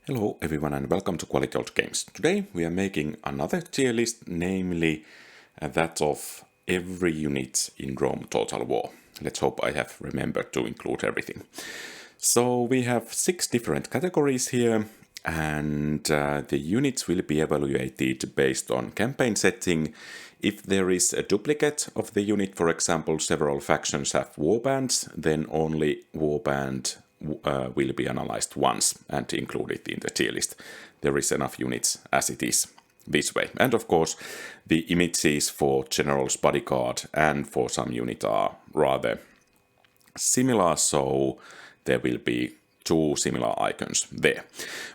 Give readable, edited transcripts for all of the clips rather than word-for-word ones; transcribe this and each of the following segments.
Hello everyone and welcome to Quality Old Games. Today we are making another tier list, namely that of every unit in Rome Total War. Let's hope I have remembered to include everything. So we have 6 different categories here, and the units will be evaluated based on campaign setting. If there is a duplicate of the unit, for example, several factions have warbands, then only warband will be analyzed once and included in the tier list. There is enough units as it is this way. And of course, the images for General's Bodyguard and for some unit are rather similar, so there will be 2 similar icons there.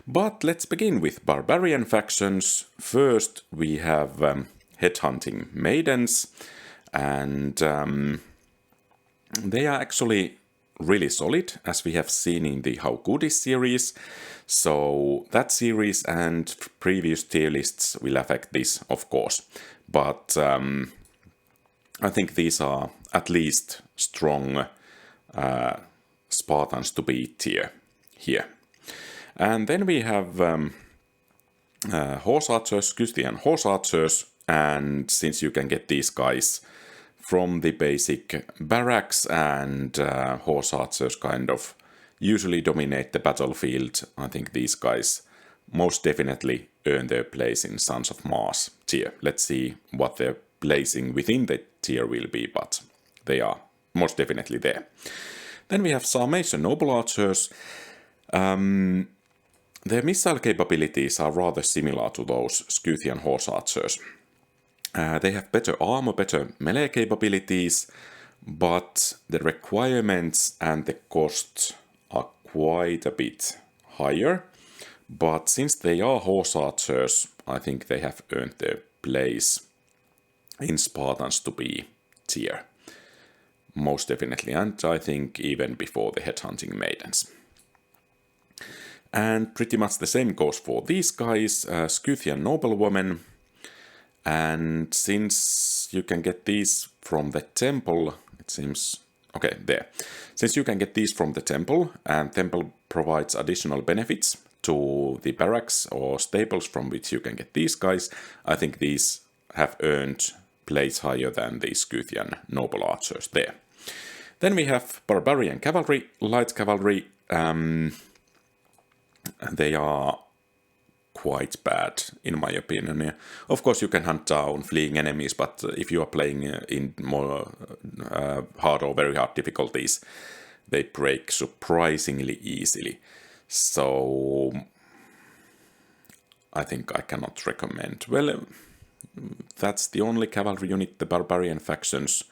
But let's begin with Barbarian factions. First, we have Headhunting Maidens, and they are actually really solid, as we have seen in the How Good Is series. So that series and previous tier lists will affect this, of course. But I think these are at least strong Spartans to beat tier here. And then we have Horse Archers, Scythian Horse Archers, and since you can get these guys from the basic barracks, and Horse Archers kind of usually dominate the battlefield, I think these guys most definitely earn their place in Sons of Mars tier. Let's see what their placing within the tier will be, but they are most definitely there. Then we have Sarmatian Noble Archers. Their missile capabilities are rather similar to those Scythian Horse Archers. They have better armor, better melee capabilities, but the requirements and the costs are quite a bit higher. But since they are Horse Archers, I think they have earned their place in Spartans to be tier. Most definitely, and I think even before the Headhunting Maidens. And pretty much the same goes for these guys, Scythian Noblewomen. And since you can get these from the temple, it seems... Okay, there. Since you can get these from the temple, and temple provides additional benefits to the barracks or stables from which you can get these guys, I think these have earned place higher than the Scythian Noble Archers there. Then we have Barbarian Cavalry, Light Cavalry. They are quite bad, in my opinion. Of course, you can hunt down fleeing enemies, but if you are playing in more hard or very hard difficulties, they break surprisingly easily. So I think I cannot recommend. Well, that's the only cavalry unit the Barbarian factions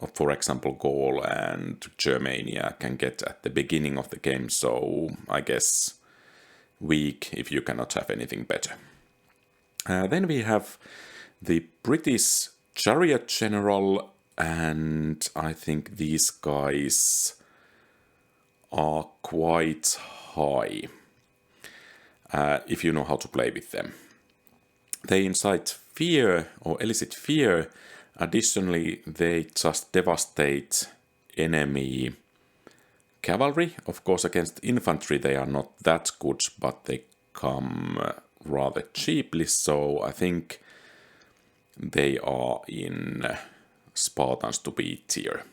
of, for example, Gaul and Germania can get at the beginning of the game, so I guess weak if you cannot have anything better. Then we have the British Chariot General, and I think these guys are quite high if you know how to play with them. They incite fear or elicit fear. Additionally, they just devastate enemy cavalry. Of course, against infantry they are not that good, but they come rather cheaply, so I think they are in Spartans to beat tier.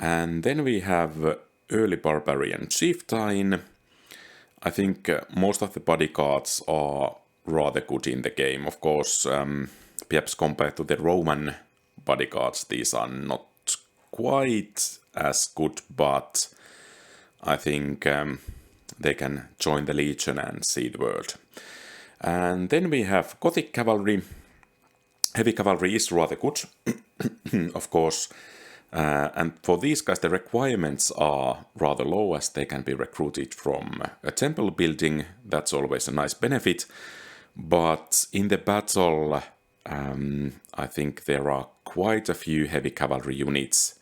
And then we have early Barbarian Chieftain. I think most of the bodyguards are rather good in the game. Of course, perhaps compared to the Roman bodyguards, these are not quite as good, but I think they can join the Legion and see the world. And then we have Gothic Cavalry. Heavy Cavalry is rather good, of course, and for these guys the requirements are rather low, as they can be recruited from a temple building. That's always a nice benefit, but in the battle I think there are quite a few heavy cavalry units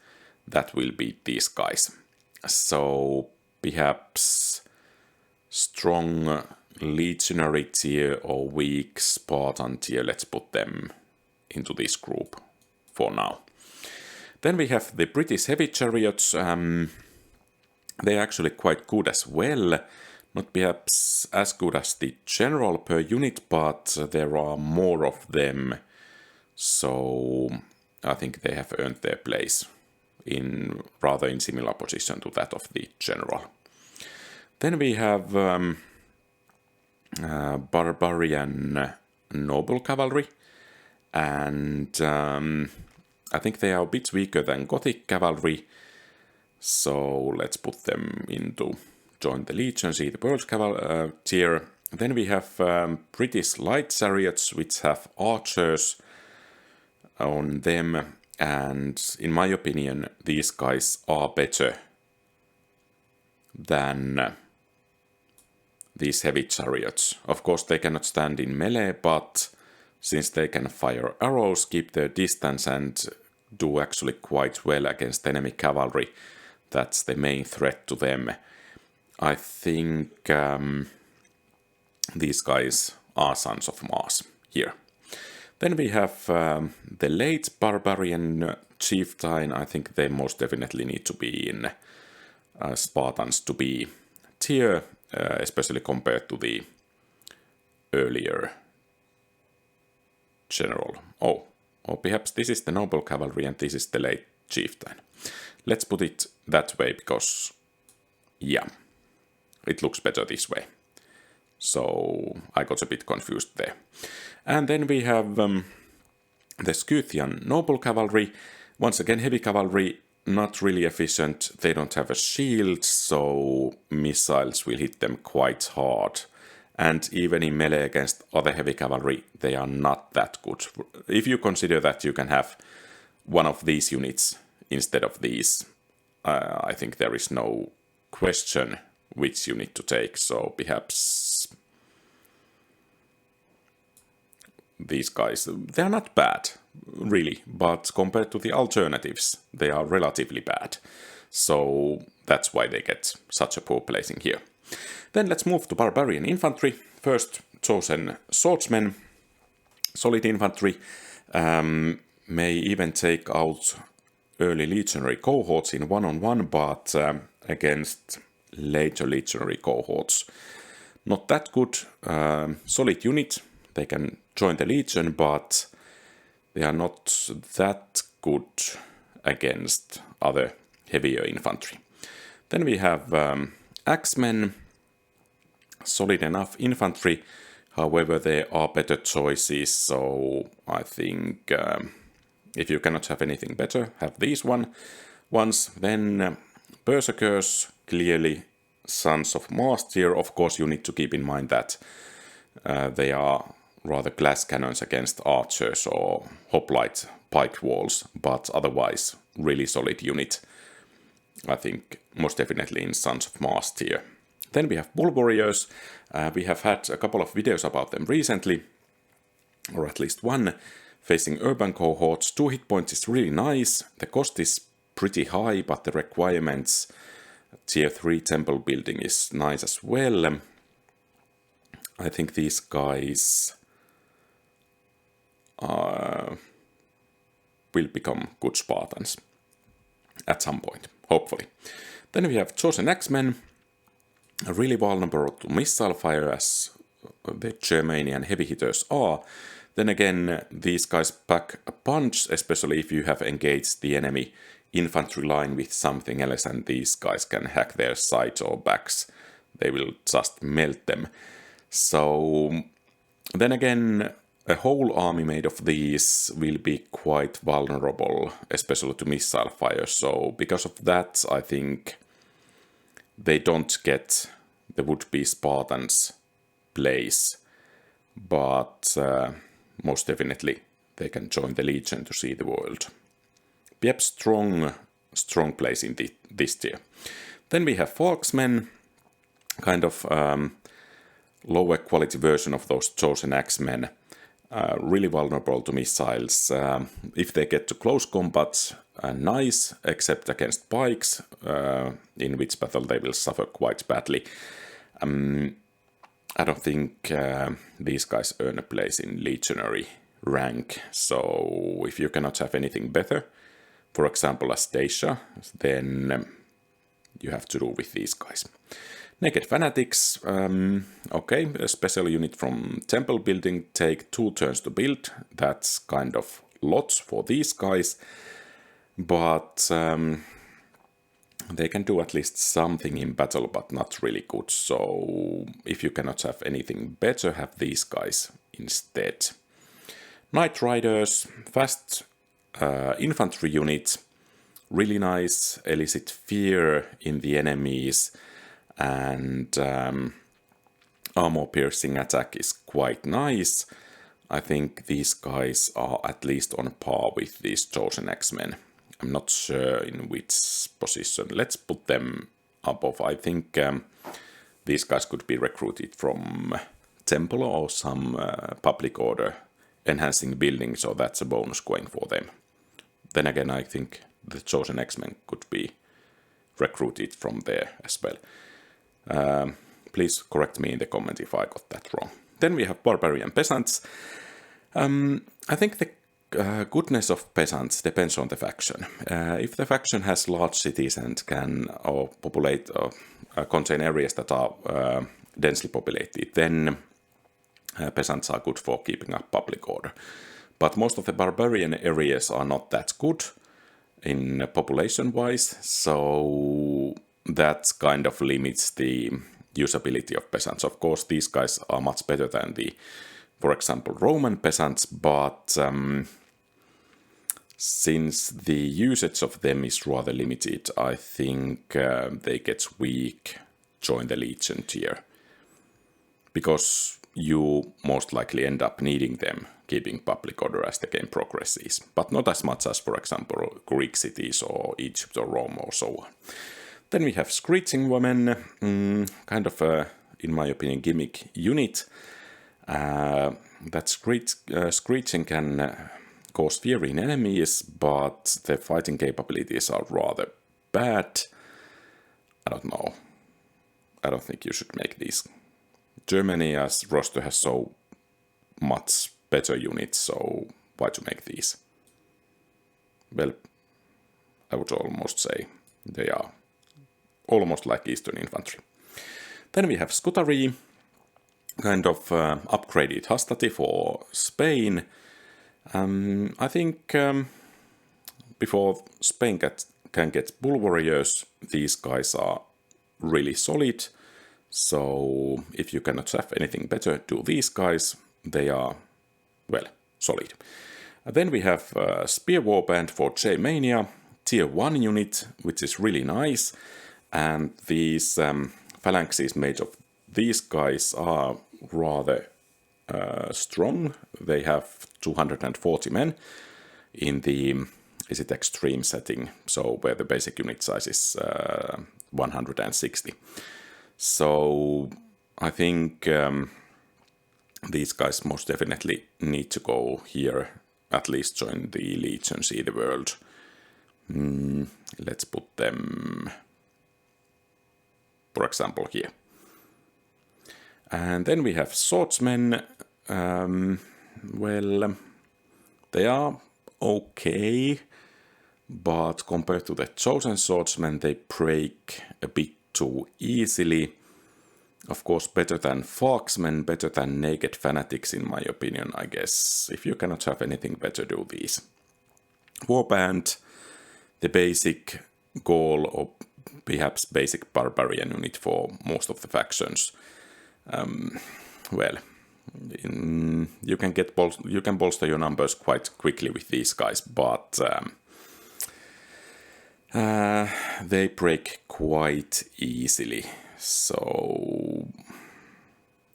that will beat these guys. So perhaps strong legionary tier or weak Spartan tier, let's put them into this group for now. Then we have the British Heavy Chariots. They are actually quite good as well, Not perhaps as good as the general per unit, but there are more of them. So I think they have earned their place in rather in similar position to that of the general. Then we have Barbarian Noble Cavalry, and I think they are a bit weaker than Gothic Cavalry, so let's put them into Join the Legion, see the World tier. Then we have British Light Chariots, which have archers on them, and in my opinion these guys are better than these heavy chariots. Of course they cannot stand in melee, but since they can fire arrows, keep their distance, and do actually quite well against enemy cavalry, that's the main threat to them. I think these guys are Sons of Mars here. Then we have the late Barbarian Chieftain. I think they most definitely need to be in Spartans to be tier, especially compared to the earlier general. Or perhaps this is the Noble Cavalry and this is the late Chieftain. Let's put it that way because, yeah, it looks better this way. So I got a bit confused there. And then we have the Scythian Noble Cavalry. Once again, heavy cavalry, not really efficient. They don't have a shield, so missiles will hit them quite hard. And even in melee against other heavy cavalry, they are not that good. If you consider that you can have one of these units instead of these, I think there is no question which unit to take. So perhaps these guys, they're not bad, really, but compared to the alternatives, they are relatively bad. So that's why they get such a poor placing here. Then let's move to Barbarian Infantry. First, Chosen Swordsmen, solid infantry, may even take out early legionary cohorts in one-on-one, but against later legionary cohorts, not that good. Solid unit, they can join the legion, but they are not that good against other heavier infantry. Then we have Axemen, solid enough infantry, however there are better choices, so I think if you cannot have anything better, have these ones. Then Berserkers, clearly Sons of Mars tier. Of course you need to keep in mind that they are rather glass cannons against archers or hoplite pike walls, but otherwise really solid unit. I think most definitely in Sons of Mars tier. Then we have Bull Warriors. We have had a couple of videos about them recently, or at least one, facing urban cohorts. 2 hit points is really nice. The cost is pretty high, but the requirements, tier 3 temple building is nice as well. I think these guys will become good Spartans at some point, hopefully. Then we have Chosen Axemen, really vulnerable to missile fire as the Germanian heavy hitters are. Then again, these guys pack a punch, especially if you have engaged the enemy infantry line with something else, and these guys can hack their sides or backs. They will just melt them. So then again, a whole army made of these will be quite vulnerable, especially to missile fire. So because of that, I think they don't get the would-be Spartans' place, but most definitely they can join the Legion to see the world. Perhaps strong place in this tier. Then we have Folksmen, kind of lower quality version of those Chosen Axemen, really vulnerable to missiles. If they get to close combat, nice, except against pikes, in which battle they will suffer quite badly. I don't think these guys earn a place in legionary rank, so if you cannot have anything better, for example as Dacia, then you have to do with these guys. Naked Fanatics, okay, a special unit from temple building, take 2 turns to build. That's kind of lots for these guys, but they can do at least something in battle, but not really good. So if you cannot have anything better, have these guys instead. Knight Riders, fast infantry unit, really nice, elicit fear in the enemies, and armor-piercing attack is quite nice. I think these guys are at least on par with these Chosen X-Men. I'm not sure in which position. Let's put them above. I think these guys could be recruited from Temple or some public order enhancing building, so that's a bonus going for them. Then again, I think the Chosen X-Men could be recruited from there as well. Please correct me in the comment if I got that wrong. Then we have Barbarian Peasants. I think the goodness of Peasants depends on the faction. If the faction has large cities and can populate or contain areas that are densely populated, then Peasants are good for keeping up public order. But most of the Barbarian areas are not that good in population-wise, so that kind of limits the usability of Peasants. Of course, these guys are much better than the, for example, Roman Peasants, but since the usage of them is rather limited, I think they get weak join the Legion tier, because you most likely end up needing them keeping public order as the game progresses, but not as much as, for example, Greek cities or Egypt or Rome or so on. Then we have Screeching Women, kind of a, in my opinion, gimmick unit. That Screeching can cause fear in enemies, but the fighting capabilities are rather bad. I don't know. I don't think you should make these. Germany's roster has so much better units, so why to make these? Well, I would almost say they are almost like Eastern Infantry. Then we have Scutari, kind of upgraded hastati for Spain. I think before Spain can get Bull Warriors, these guys are really solid. So if you cannot have anything better, do these guys. They are, well, solid. Then we have Spear Warband for J-Mania, tier 1 unit, which is really nice. And these phalanxes made of these guys are rather strong. They have 240 men in the, is it extreme setting, so where the basic unit size is 160. So I think these guys most definitely need to go here, at least join the Legion, see the world. Let's put them, for example, here. And then we have Swordsmen. Well, they are okay, but compared to the Chosen Swordsmen, they break a bit too easily. Of course, better than Foxmen, better than Naked Fanatics, in my opinion, I guess. If you cannot have anything better, do these. Warband, the basic goal, or perhaps basic Barbarian unit for most of the factions. Well, you can bolster your numbers quite quickly with these guys, but they break quite easily. So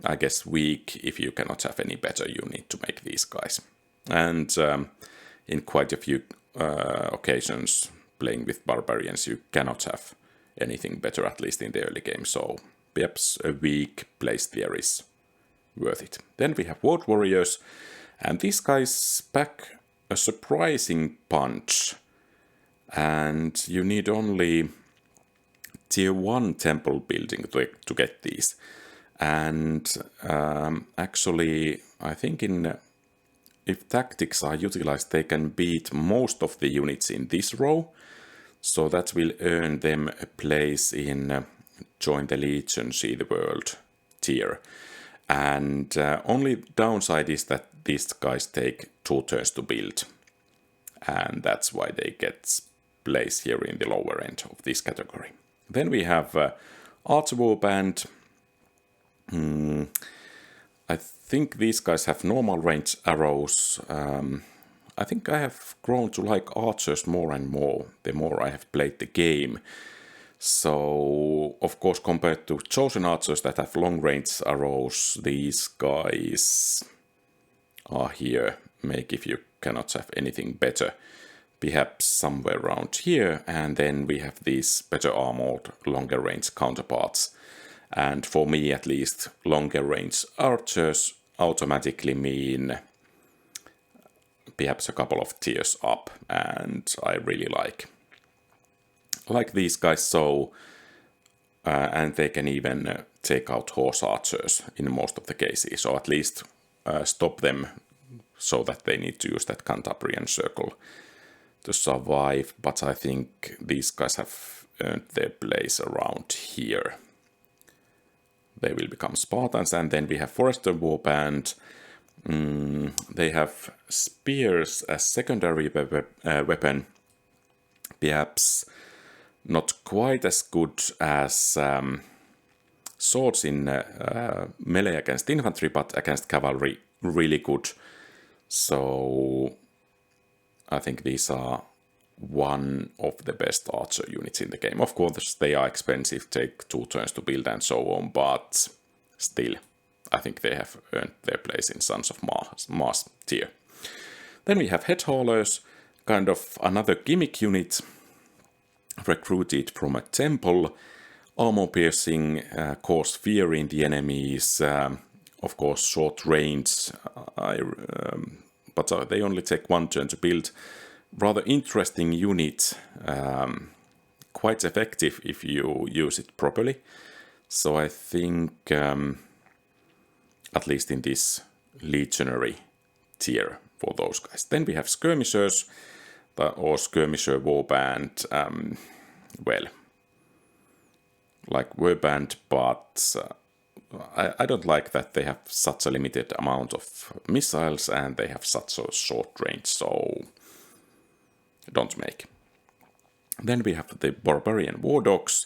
I guess weak if you cannot have any better unit to make these guys. And in quite a few occasions playing with Barbarians, you cannot have anything better, at least in the early game. So perhaps a weak place there is worth it. Then we have World Warriors, and these guys pack a surprising punch. And you need only tier 1 temple building to get these. And actually, I think if tactics are utilized, they can beat most of the units in this row. So that will earn them a place in Join the Legion, See the World tier. And only downside is that these guys take 2 turns to build. And that's why they get place here in the lower end of this category. Then we have Archer Warband. I think these guys have normal range arrows. I think I have grown to like archers more and more the more I have played the game. So, of course, compared to chosen archers that have long range arrows, these guys are here. Make if you cannot have anything better. Perhaps somewhere around here. And then we have these better armored, longer range counterparts. And for me, at least, longer range archers automatically mean perhaps a couple of tiers up. And I really like these guys, so and they can even take out horse archers in most of the cases, or at least stop them so that they need to use that Cantabrian circle to survive. But I think these guys have earned their place around here. They will become Spartans, and then we have Forester Warband. They have spears as secondary weapon, perhaps not quite as good as swords in melee against infantry, but against cavalry really good. So I think these are one of the best archer units in the game. Of course, they are expensive, take 2 turns to build and so on, but still, I think they have earned their place in Sons of Mars tier. Then we have Head Haulers, kind of another gimmick unit, recruited from a temple, armor piercing, cause fear in the enemies, of course short range, but they only take 1 turn to build. Rather interesting unit, quite effective if you use it properly. So I think, at least in this legionary tier for those guys. Then we have Skirmishers, or Skirmisher Warband, well, like Warband, but I don't like that they have such a limited amount of missiles and they have such a short range, so don't make. Then we have the Barbarian War Dogs.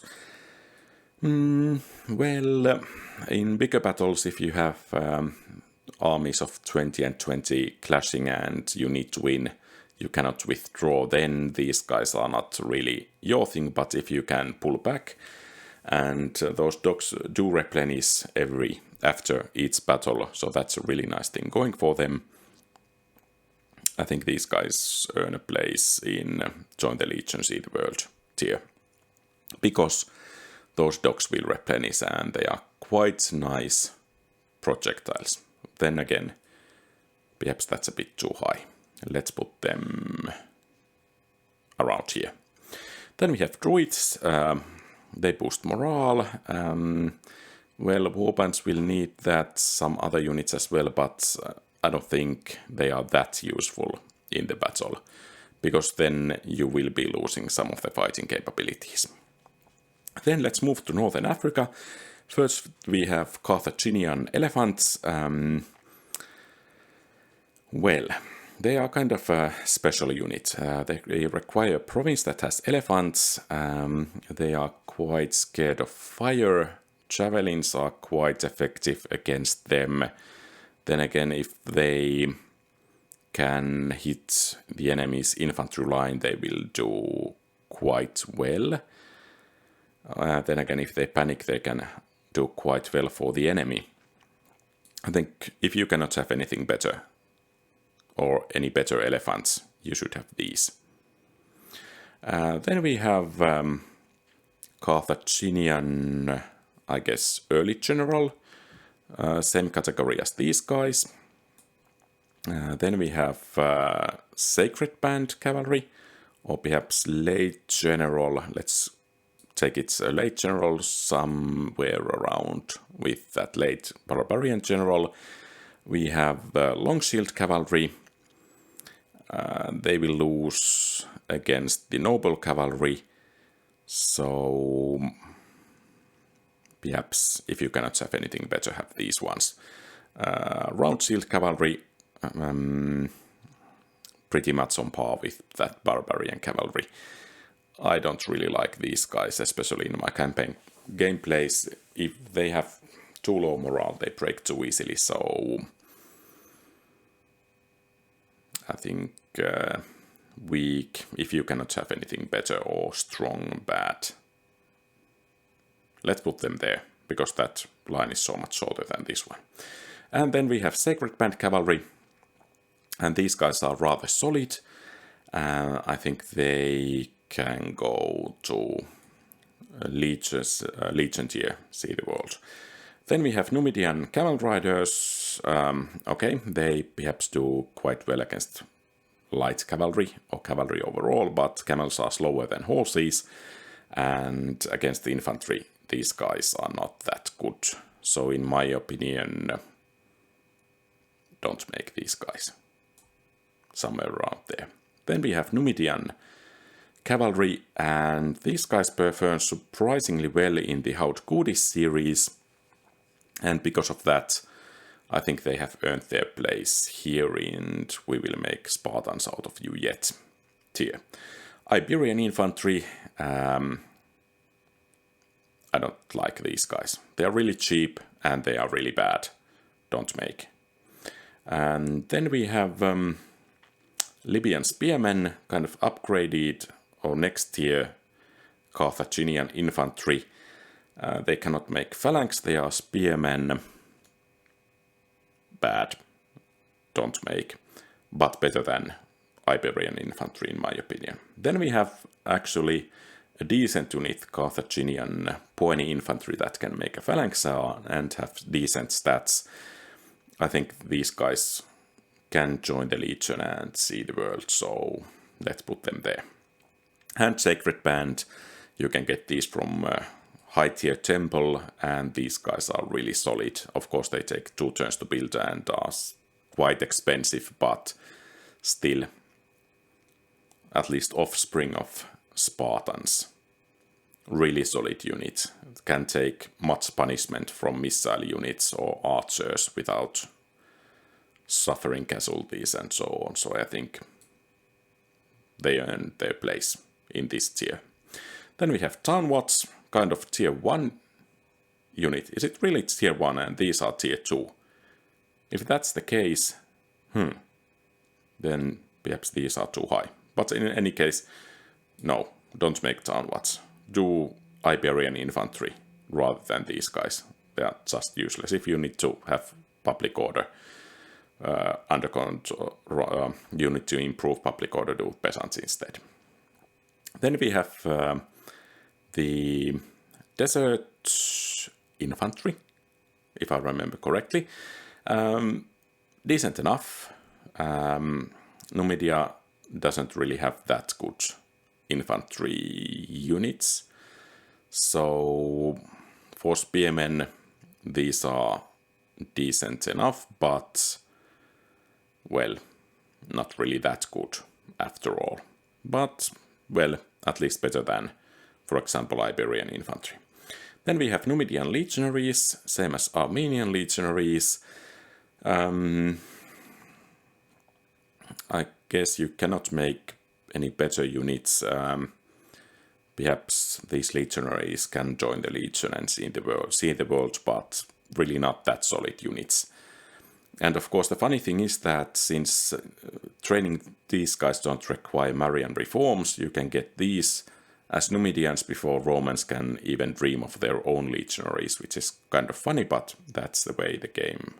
Well, in bigger battles, if you have armies of 20 and 20 clashing and you need to win, you cannot withdraw, then these guys are not really your thing. But if you can pull back, and those dogs do replenish after each battle, so that's a really nice thing going for them. I think these guys earn a place in Join the Legion, See the World tier, because those dogs will replenish and they are quite nice projectiles. Then again, perhaps that's a bit too high. Let's put them around here. Then we have Druids. They boost morale. Well, warbands will need that, some other units as well, but I don't think they are that useful in the battle, because then you will be losing some of the fighting capabilities. Then let's move to Northern Africa. First we have Carthaginian elephants. Well, they are kind of a special unit. They require a province that has elephants. They are quite scared of fire. Javelins are quite effective against them. Then again, if they can hit the enemy's infantry line, they will do quite well. Then again, if they panic, they can do quite well for the enemy. I think if you cannot have anything better, or any better elephants, you should have these. Then we have Carthaginian, I guess, early general, same category as these guys. Then we have Sacred Band cavalry, or perhaps late general. Let's take it late general, somewhere around with that late Barbarian general. We have the Long Shield cavalry. They will lose against the noble cavalry. So perhaps if you cannot have anything better, have these ones. Round Shield Cavalry, pretty much on par with that Barbarian Cavalry. I don't really like these guys, especially in my campaign gameplays. If they have too low morale, they break too easily, so I think weak, if you cannot have anything better, or strong, bad. Let's put them there, because that line is so much shorter than this one. And then we have Sacred Band Cavalry, and these guys are rather solid. I think they can go to Legion tier, see the world. Then we have Numidian Camel Riders. Okay, they perhaps do quite well against light cavalry or cavalry overall, but camels are slower than horses, and against the infantry these guys are not that good. So in my opinion, don't make these guys. Somewhere around there. Then we have Numidian Cavalry, and these guys perform surprisingly well in the Haut Goudis series, and because of that I think they have earned their place here in We Will Make Spartans Out of You Yet tier. Iberian Infantry, I don't like these guys. They are really cheap and they are really bad. Don't make. And then we have Libyan Spearmen, kind of upgraded or next tier Carthaginian Infantry. They cannot make phalanx, they are spearmen. Bad. Don't make. But better than Iberian Infantry in my opinion. Then we have actually a decent unit, Carthaginian Poeni Infantry, that can make a phalanx and have decent stats. I think these guys can join the Legion and see the world, so let's put them there. And Sacred Band, you can get these from high tier temple, and these guys are really solid. Of course they take 2 turns to build and are quite expensive, but still at least offspring of Spartans. Really solid unit. It can take much punishment from missile units or archers without suffering casualties and so on. So I think they earn their place in this tier. Then we have Town Watch, kind of tier 1 unit. Is it really tier 1 and these are tier 2? If that's the case, then perhaps these are too high. But in any case, no, don't make Town Watch. Do Iberian Infantry rather than these guys. They are just useless. If you need to have public order under control, you need to improve public order, do peasants instead. Then we have the Desert Infantry, if I remember correctly. Decent enough. Numidia doesn't really have that good infantry units. So for spearmen, these are decent enough, but well, not really that good after all. But well, at least better than, for example, Iberian Infantry. Then we have Numidian Legionaries, same as Armenian Legionaries. I guess you cannot make any better units. Perhaps these Legionaries can join the Legion and see the world, but really not that solid units. And of course the funny thing is that since training these guys don't require Marian reforms, you can get these as Numidians before Romans can even dream of their own Legionaries, which is kind of funny, but that's the way the game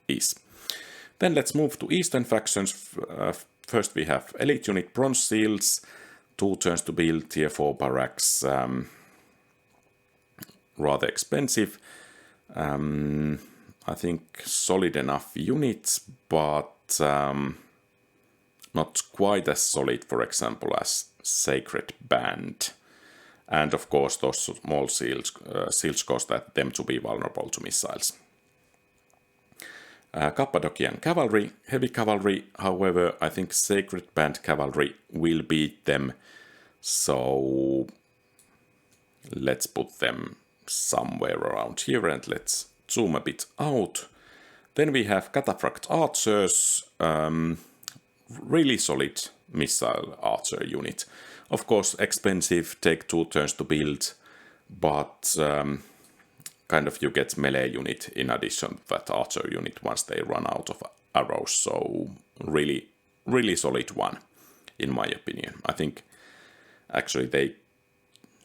is. Then let's move to Eastern factions. First we have Elite Unit Bronze Shields, 2 turns to build, tier 4 barracks, rather expensive. I think solid enough units, but not quite as solid, for example, as Sacred Band. And of course those small shields cause them to be vulnerable to missiles. Cappadocian Cavalry, Heavy Cavalry, however, I think Sacred Band Cavalry will beat them, so let's put them somewhere around here, and let's zoom a bit out. Then we have Cataphract Archers, really solid missile archer unit. Of course, expensive, take 2 turns to build, but kind of you get melee unit in addition to that archer unit once they run out of arrows, so really solid one, in my opinion. I think actually they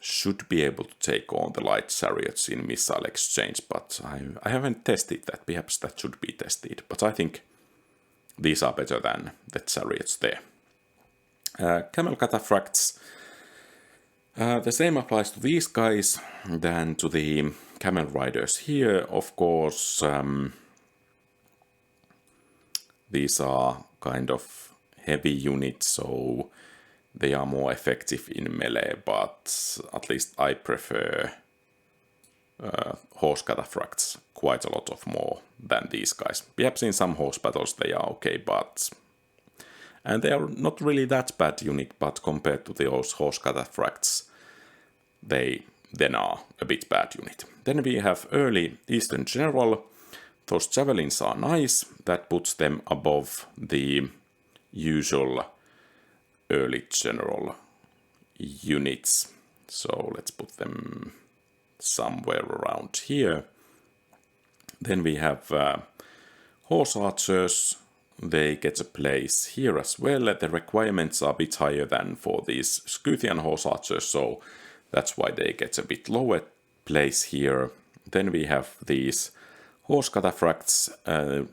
should be able to take on the light chariots in missile exchange, but I haven't tested that. Perhaps that should be tested, but I think these are better than the chariots there. Camel Cataphracts, the same applies to these guys than to the camel riders here. Of course, these are kind of heavy units, so they are more effective in melee, but at least I prefer horse cataphracts quite a lot of more than these guys. Perhaps in some horse battles they are okay, but... And they are not really that bad unit, but compared to those horse cataphracts, they then are a bit bad unit. Then we have early Eastern General. Those javelins are nice. That puts them above the usual early general units. So let's put them somewhere around here. Then we have horse archers. They get a place here as well. The requirements are a bit higher than for these Scythian horse archers, so that's why they get a bit lower place here. Then we have these horse cataphracts,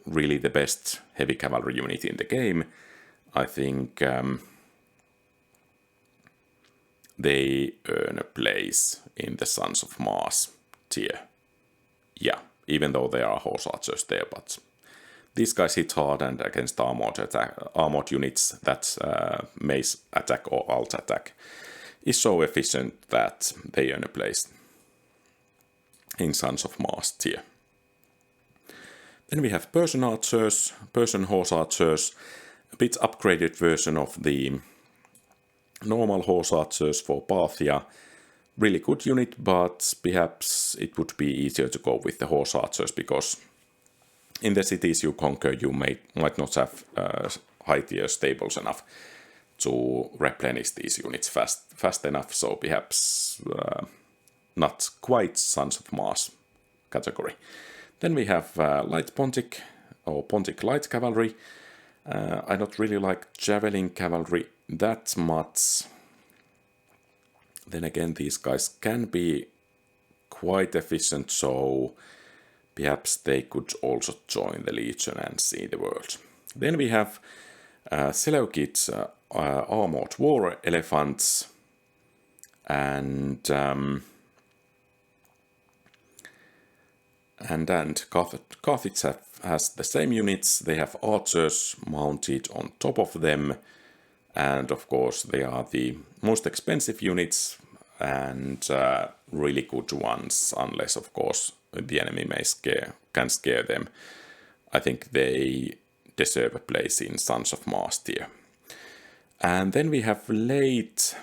really the best heavy cavalry unit in the game. I think they earn a place in the Sons of Mars tier. Yeah, even though there are horse archers there, but these guys hit hard, and against armored units, that mace attack or alt attack is so efficient that they earn a place in Sons of Mars tier. Then we have Persian archers, Persian horse archers, a bit upgraded version of the normal horse archers for Parthia. Really good unit, but perhaps it would be easier to go with the horse archers, because in the cities you conquer, you might not have high tier stables enough to replenish these units fast enough, so perhaps not quite Sons of Mars category. Then we have light Pontic or Pontic light cavalry. I don't really like javelin cavalry that much. Then again, these guys can be quite efficient, so perhaps they could also join the Legion and see the world. Then we have Seleukid's armored war elephants, and Carthage has the same units. They have archers mounted on top of them, and of course they are the most expensive units and really good ones, unless of course the enemy can scare them. I think they deserve a place in Sons of Mars tier. And then we have late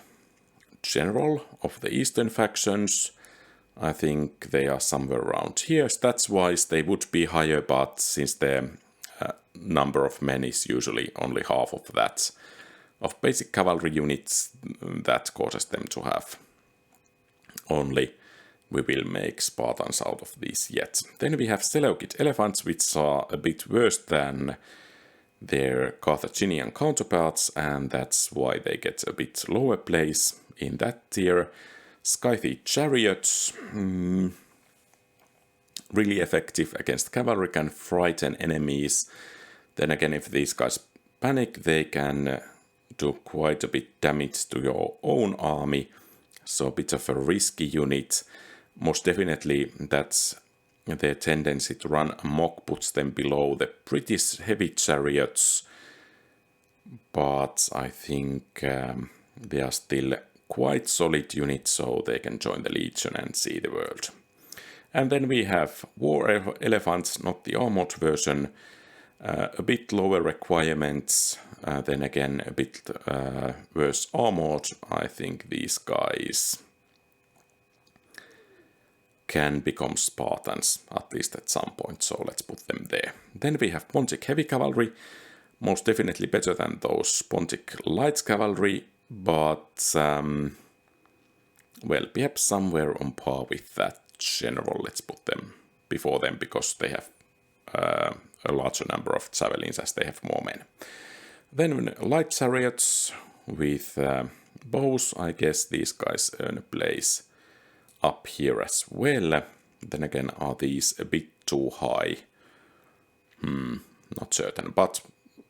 general of the Eastern factions. I think they are somewhere around here. Stats-wise, they would be higher, but since the number of men is usually only half of that of basic cavalry units, that causes them to have only we will make Spartans out of these yet. Then we have Seleukid elephants, which are a bit worse than their Carthaginian counterparts, and that's why they get a bit lower place in that tier. Scythian chariots, really effective against cavalry, can frighten enemies. Then again, if these guys panic, they can do quite a bit damage to your own army, so a bit of a risky unit. Most definitely, that's their tendency to run amok puts them below the British heavy chariots, but I think they are still quite solid units, so they can join the Legion and see the world. And then we have war elephants, not the armored version, a bit lower requirements, then again a bit worse armored. I think these guys can become Spartans, at least at some point, so let's put them there. Then we have Pontic Heavy Cavalry, most definitely better than those Pontic Light Cavalry, but, well, perhaps somewhere on par with that general. Let's put them before them, because they have a larger number of javelins as they have more men. Then light chariots with bows, I guess these guys earn a place up here as well. Then again, are these a bit too high? Not certain, but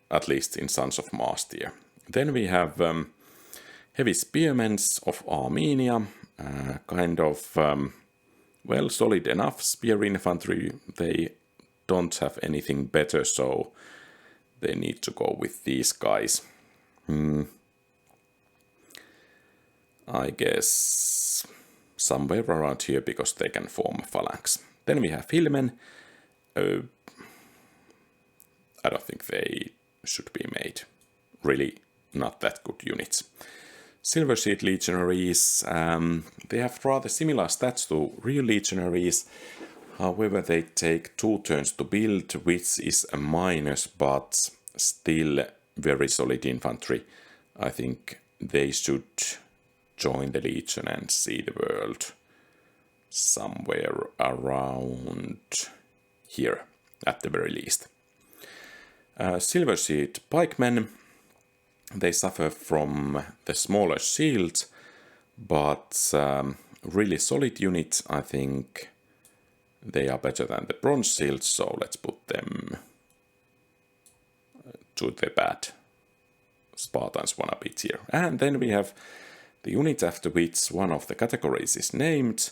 at least in Sons of Mars tier. Then we have heavy spearmen of Armenia, kind of, well, solid enough spear infantry. They don't have anything better, so they need to go with these guys. I guess somewhere around here, because they can form a phalanx. Then we have hillmen. I don't think they should be made. Really not that good units. Silver Sheet Legionaries, they have rather similar stats to real Legionaries. However, they take 2 turns to build, which is a minus, but still very solid infantry. I think they should join the Legion and see the world somewhere around here, at the very least. Silver Sheet Pikemen, they suffer from the smaller shield, but really solid unit. I think they are better than the bronze shield, so let's put them to the bad Spartans wannabe tier. And then we have the unit after which one of the categories is named.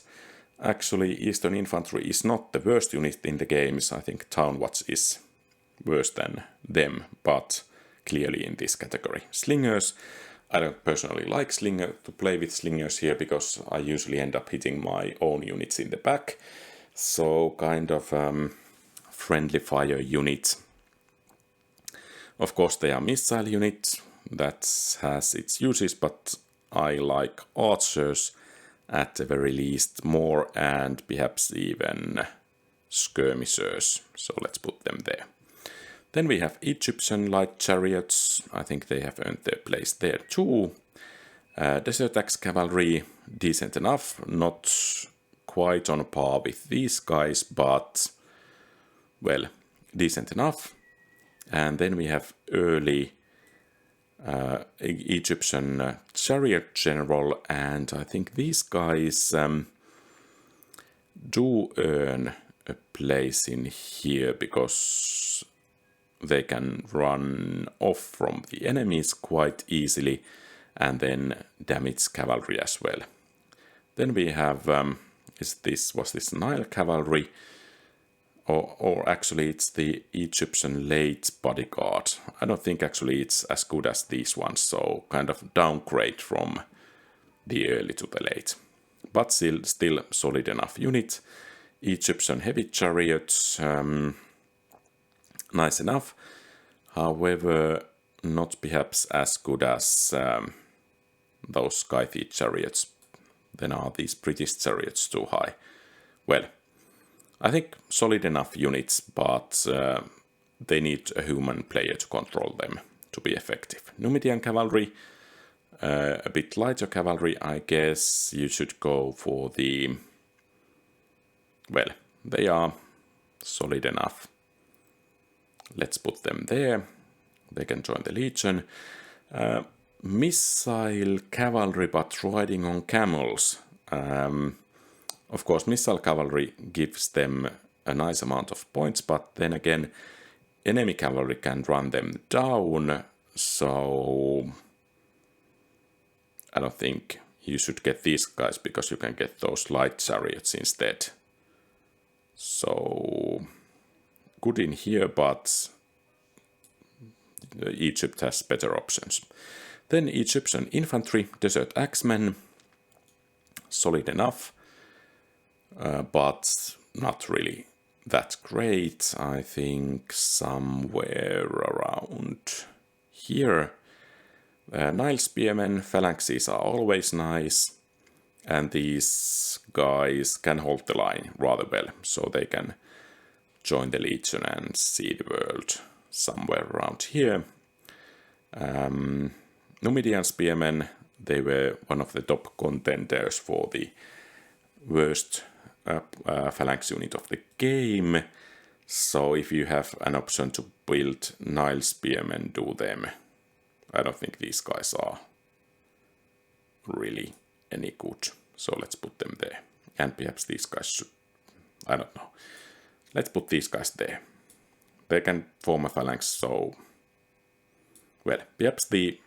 Actually, Eastern Infantry is not the worst unit in the games. I think Town Watch is worse than them, but clearly in this category. Slingers, I don't personally like to play with slingers here, because I usually end up hitting my own units in the back. So kind of friendly fire unit. Of course, they are missile unit, that has its uses, but I like archers at the very least more, and perhaps even skirmishers, so let's put them there. Then we have Egyptian light chariots. I think they have earned their place there too. Desert Axe Cavalry, decent enough, not quite on par with these guys, but, well, decent enough. And then we have early Egyptian chariot general, and I think these guys do earn a place in here, because they can run off from the enemies quite easily and then damage cavalry as well. Then we have, was this Nile Cavalry? Or actually it's the Egyptian late bodyguard. I don't think actually it's as good as these ones, so kind of downgrade from the early to the late. But still solid enough unit. Egyptian heavy chariots, nice enough. However, not perhaps as good as those Scythian chariots. Then are these British chariots too high? Well, I think solid enough units, but they need a human player to control them to be effective. Numidian cavalry, a bit lighter cavalry, I guess you should go for the... Well, they are solid enough. Let's put them there. They can join the Legion. Missile cavalry, but riding on camels. Of course, missile cavalry gives them a nice amount of points, but then again, enemy cavalry can run them down, so I don't think you should get these guys, because you can get those light chariots instead. So, good in here, but Egypt has better options. Then Egyptian infantry, Desert Axemen, solid enough. But not really that great. I think somewhere around here. Nile Spearmen, phalanxes are always nice. and these guys can hold the line rather well, so they can join the Legion and see the world somewhere around here. Numidian Spearmen, they were one of the top contenders for the worst phalanx unit of the game. So if you have an option to build Nile Spearmen, do them. I don't think these guys are really any good. So let's put them there. And perhaps these guys should... I don't know. Let's put these guys there. They can form a phalanx, so... Well, perhaps the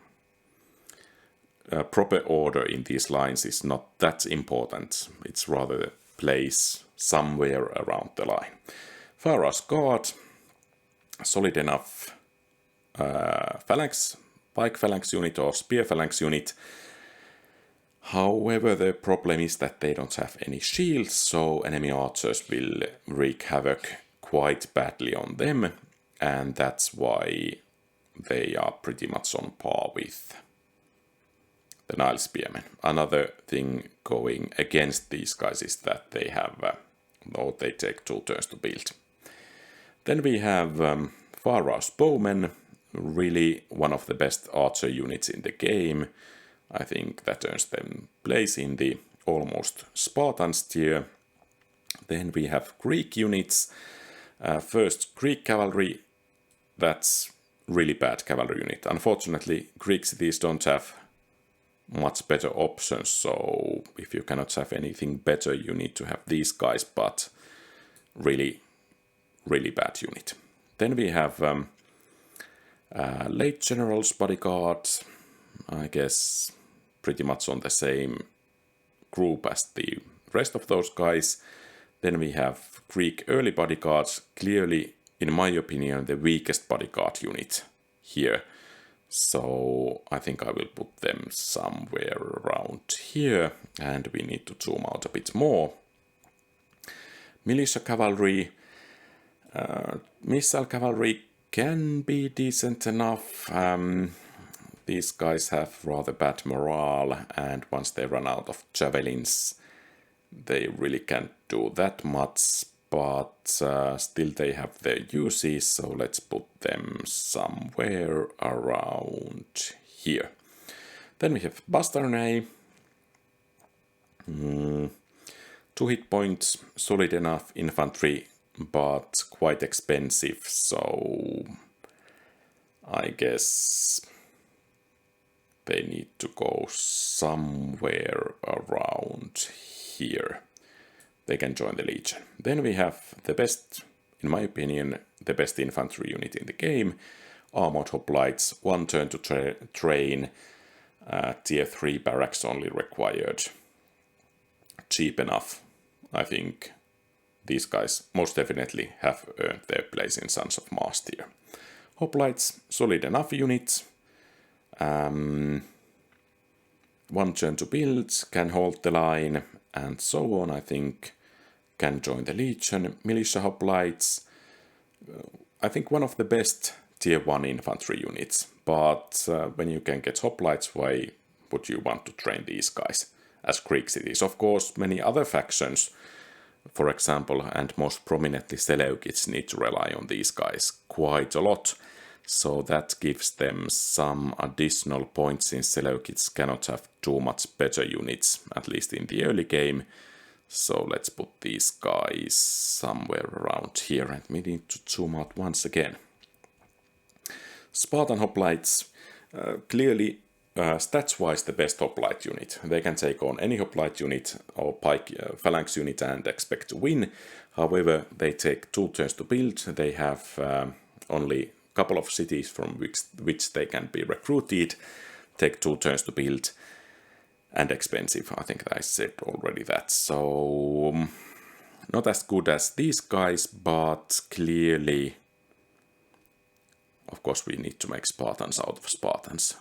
proper order in these lines is not that important. It's rather the place somewhere around the line. Pharaoh's Guard, solid enough phalanx, pike phalanx unit or spear phalanx unit. However, the problem is that they don't have any shields, so enemy archers will wreak havoc quite badly on them, and that's why they are pretty much on par with the Nile Spearmen. Another thing going against these guys is that they have, or they take 2 turns to build. Then we have Pharaoh's Bowmen, really one of the best archer units in the game. I think that earns them place in the almost Spartans tier. Then we have Greek units. First, Greek cavalry. That's really bad cavalry unit. Unfortunately, Greek cities don't have much better options, so if you cannot have anything better, you need to have these guys, but really bad unit. Then we have late generals bodyguard, I guess pretty much on the same group as the rest of those guys. Then we have Greek early bodyguards, clearly, in my opinion, the weakest bodyguard unit here. So I think I will put them somewhere around here, and we need to zoom out a bit more. Militia cavalry, missile cavalry can be decent enough. These guys have rather bad morale, and once they run out of javelins, they really can't do that much, but still they have their uses, so let's put them somewhere around here. Then we have Bastarnae. 2 hit points, solid enough infantry, but quite expensive, so I guess they need to go somewhere around here. They can join the Legion. Then we have the best, in my opinion, the best infantry unit in the game. Armored hoplites, 1 turn to train, tier 3 barracks only required. Cheap enough. I think these guys most definitely have earned their place in Sons of Mars tier. Hoplites, solid enough units. 1 turn to build, can hold the line, and so on, I think, can join the Legion. Militia hoplites, I think one of the best tier 1 infantry units, but when you can get hoplites, why would you want to train these guys as Greek cities? Of course, many other factions, for example, and most prominently Seleucids, need to rely on these guys quite a lot. So that gives them some additional points, since Seleucids cannot have too much better units, at least in the early game. So let's put these guys somewhere around here, and we need to zoom out once again. Spartan hoplites, clearly stats-wise the best hoplite unit. They can take on any hoplite unit or pike phalanx unit and expect to win. However, they take 2 turns to build. They have only couple of cities from which they can be recruited, take 2 turns to build, and expensive. I think I said already that. So not as good as these guys, but clearly, of course, we need to make Spartans out of Spartans.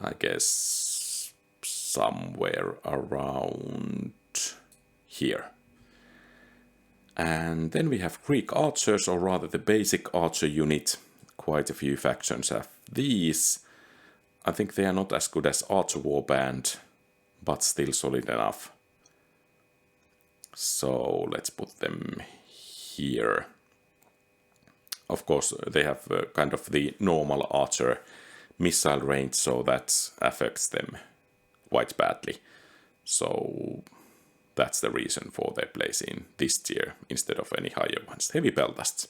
I guess somewhere around here. And then we have Greek archers, or rather the basic archer unit. Quite a few factions have these. I think they are not as good as Archer Warband, but still solid enough. So let's put them here. Of course, they have kind of the normal archer missile range, so that affects them quite badly. So that's the reason for their place in this tier instead of any higher ones. Heavy peltasts.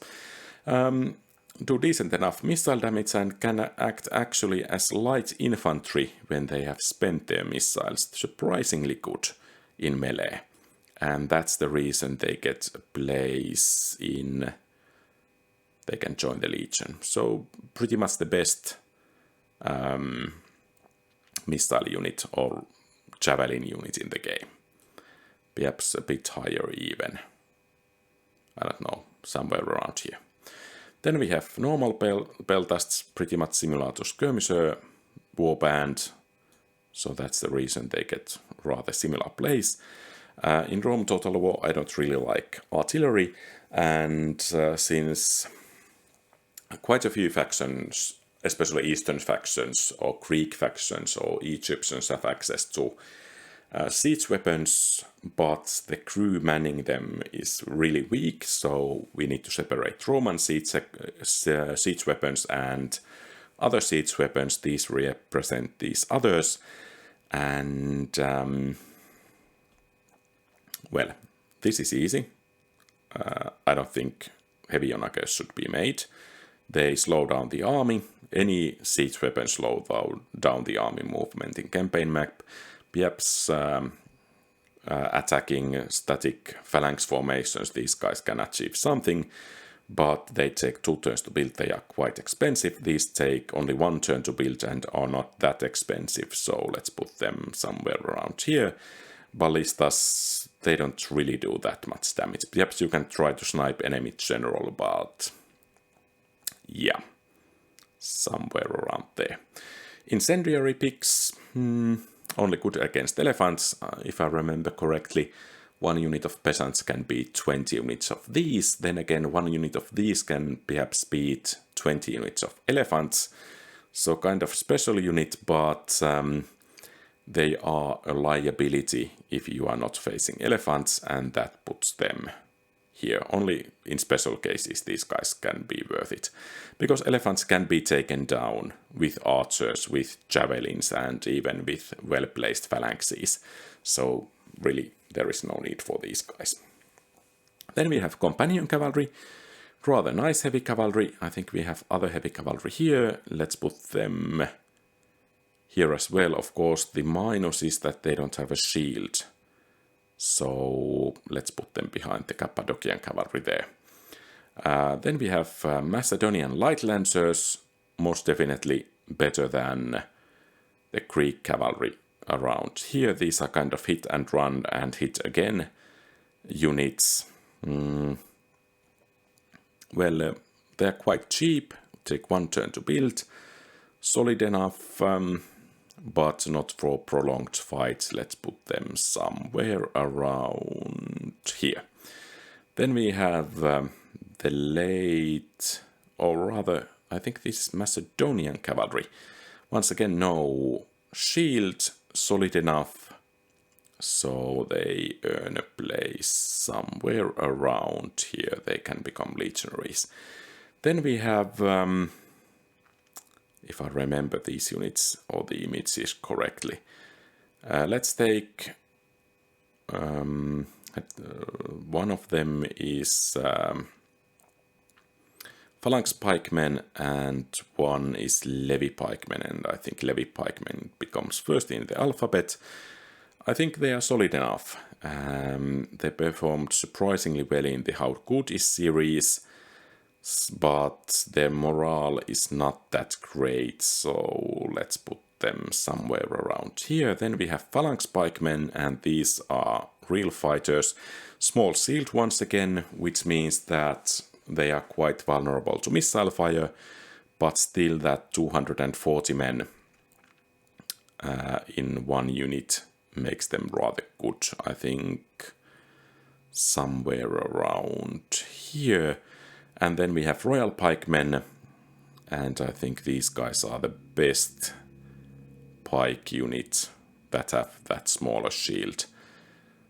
Do decent enough missile damage and can act actually as light infantry when they have spent their missiles. Surprisingly good in melee. And that's the reason they get a place in... They can join the Legion. So pretty much the best missile unit or javelin unit in the game. Perhaps a bit higher even. I don't know, somewhere around here. Then we have normal peltasts, pretty much similar to skirmisher warband. So that's the reason they get rather similar place. In Rome Total War I don't really like artillery, and since quite a few factions, especially Eastern factions or Greek factions or Egyptians, have access to siege weapons, but the crew manning them is really weak, so we need to separate Roman siege weapons and other siege weapons. These represent these others, and well, this is easy. I don't think heavy onagers should be made. They slow down the army. Any siege weapon slow down the army movement in campaign map. Perhaps attacking static phalanx formations, these guys can achieve something, but they take 2 turns to build. They are quite expensive. These take only 1 turn to build and are not that expensive, so let's put them somewhere around here. Ballistas, they don't really do that much damage. Perhaps you can try to snipe enemy general, but yeah, somewhere around there. Incendiary picks, only good against elephants, if I remember correctly. 1 unit of peasants can beat 20 units of these. Then again, 1 unit of these can perhaps beat 20 units of elephants. So kind of special unit, but they are a liability if you are not facing elephants, and that puts them here. Only in special cases these guys can be worth it. Because elephants can be taken down with archers, with javelins, and even with well-placed phalanxes. So really there is no need for these guys. Then we have companion cavalry. Rather nice heavy cavalry. I think we have other heavy cavalry here. Let's put them here as well. Of course, the minus is that they don't have a shield. So let's put them behind the Cappadocian cavalry there. Then we have Macedonian light lancers, most definitely better than the Greek cavalry around here. These are kind of hit and run and hit again units. Well, they're quite cheap, take 1 turn to build, solid enough, but not for prolonged fights. Let's put them somewhere around here. Then we have the late, or rather, I think this is Macedonian cavalry. Once again, no shield, solid enough, so they earn a place somewhere around here. They can become legionaries. Then we have, if I remember these units or the images correctly, let's take one of them is phalanx pikemen and one is levy pikemen, and I think levy pikemen becomes first in the alphabet. I think they are solid enough. They performed surprisingly well in the How Good Is series, but their morale is not that great, so let's put them somewhere around here. Then we have phalanx pikemen, and these are real fighters. Small shield once again, which means that they are quite vulnerable to missile fire, but still that 240 men in 1 unit makes them rather good. I think somewhere around here. And then we have royal pikemen, and I think these guys are the best pike unit that have that smaller shield.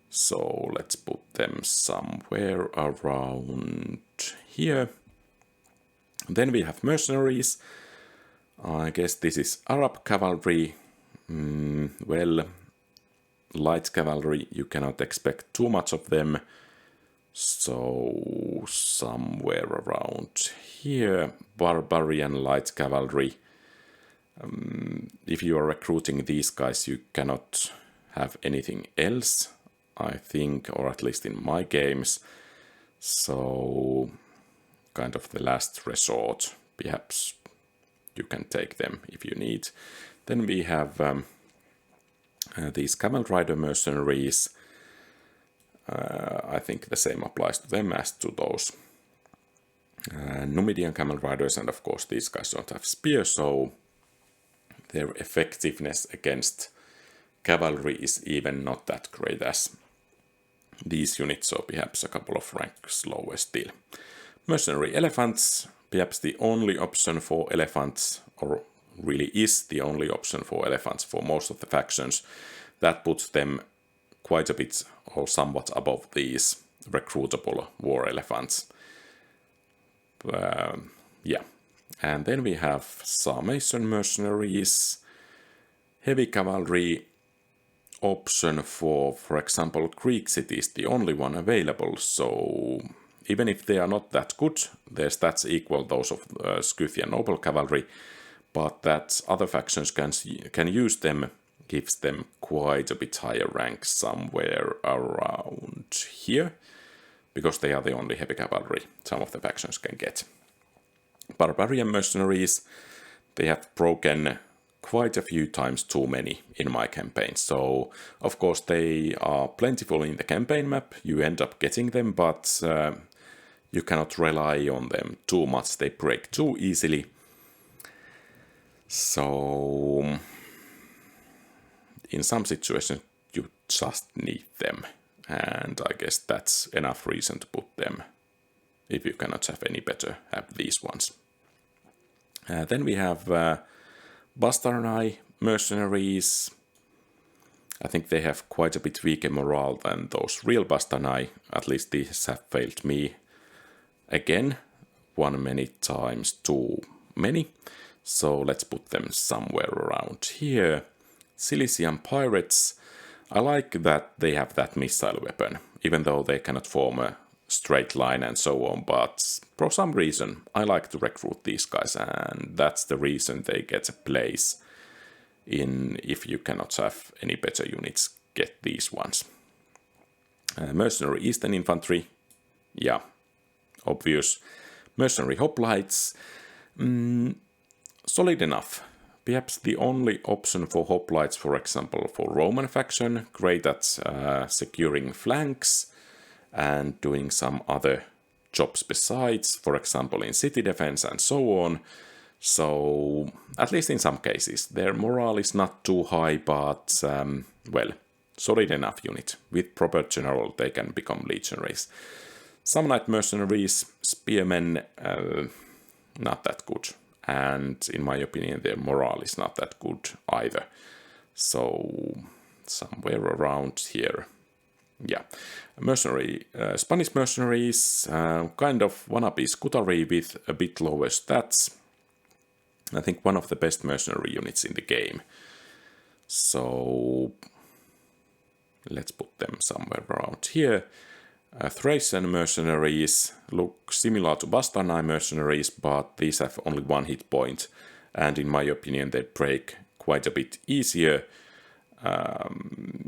So let's put them somewhere around here. Then we have mercenaries. I guess this is Arab cavalry. Well, light cavalry, you cannot expect too much of them. So somewhere around here, Barbarian light cavalry. If you are recruiting these guys, you cannot have anything else, I think, or at least in my games. So kind of the last resort. Perhaps you can take them if you need. Then we have these camel rider mercenaries. I think the same applies to them as to those Numidian camel riders, and of course these guys don't have spears, so their effectiveness against cavalry is even not that great as these units, so perhaps a couple of ranks lower still. Mercenary elephants, perhaps the only option for elephants, or really is the only option for elephants for most of the factions. That puts them quite a bit or somewhat above these recruitable war elephants. Yeah. And then we have Sarmatian mercenaries, heavy cavalry option for example, Greek cities, the only one available. So even if they are not that good, their stats equal those of Scythian noble cavalry, but that other factions can use them, gives them quite a bit higher rank somewhere around here, because they are the only heavy cavalry some of the factions can get. Barbarian mercenaries, they have broken quite a few times too many in my campaign. So, of course, they are plentiful in the campaign map. You end up getting them, but you cannot rely on them too much. They break too easily. So, in some situations, you just need them. And I guess that's enough reason to put them. If you cannot have any better, have these ones. Then we have Bastarnai mercenaries. I think they have quite a bit weaker morale than those real Bastarnai. At least these have failed me again, one many times too many. So let's put them somewhere around here. Cilician pirates. I like that they have that missile weapon, even though they cannot form a straight line and so on, but for some reason I like to recruit these guys, and that's the reason they get a place in. If you cannot have any better units, get these ones. Mercenary Eastern infantry, yeah, obvious. Mercenary hoplites, solid enough. Perhaps the only option for hoplites, for example, for Roman faction, great at securing flanks and doing some other jobs besides, for example, in city defense and so on. So, at least in some cases, their morale is not too high, but, well, solid enough unit. With proper general, they can become legionaries. Some knight mercenaries, spearmen, not that good. And in my opinion, their morale is not that good either. So, somewhere around here. Yeah. Mercenary, Spanish mercenaries, kind of wannabe Scutari with a bit lower stats. I think one of the best mercenary units in the game. So, let's put them somewhere around here. Thracian mercenaries look similar to Bastarnai mercenaries, but these have only one hit point, and in my opinion they break quite a bit easier.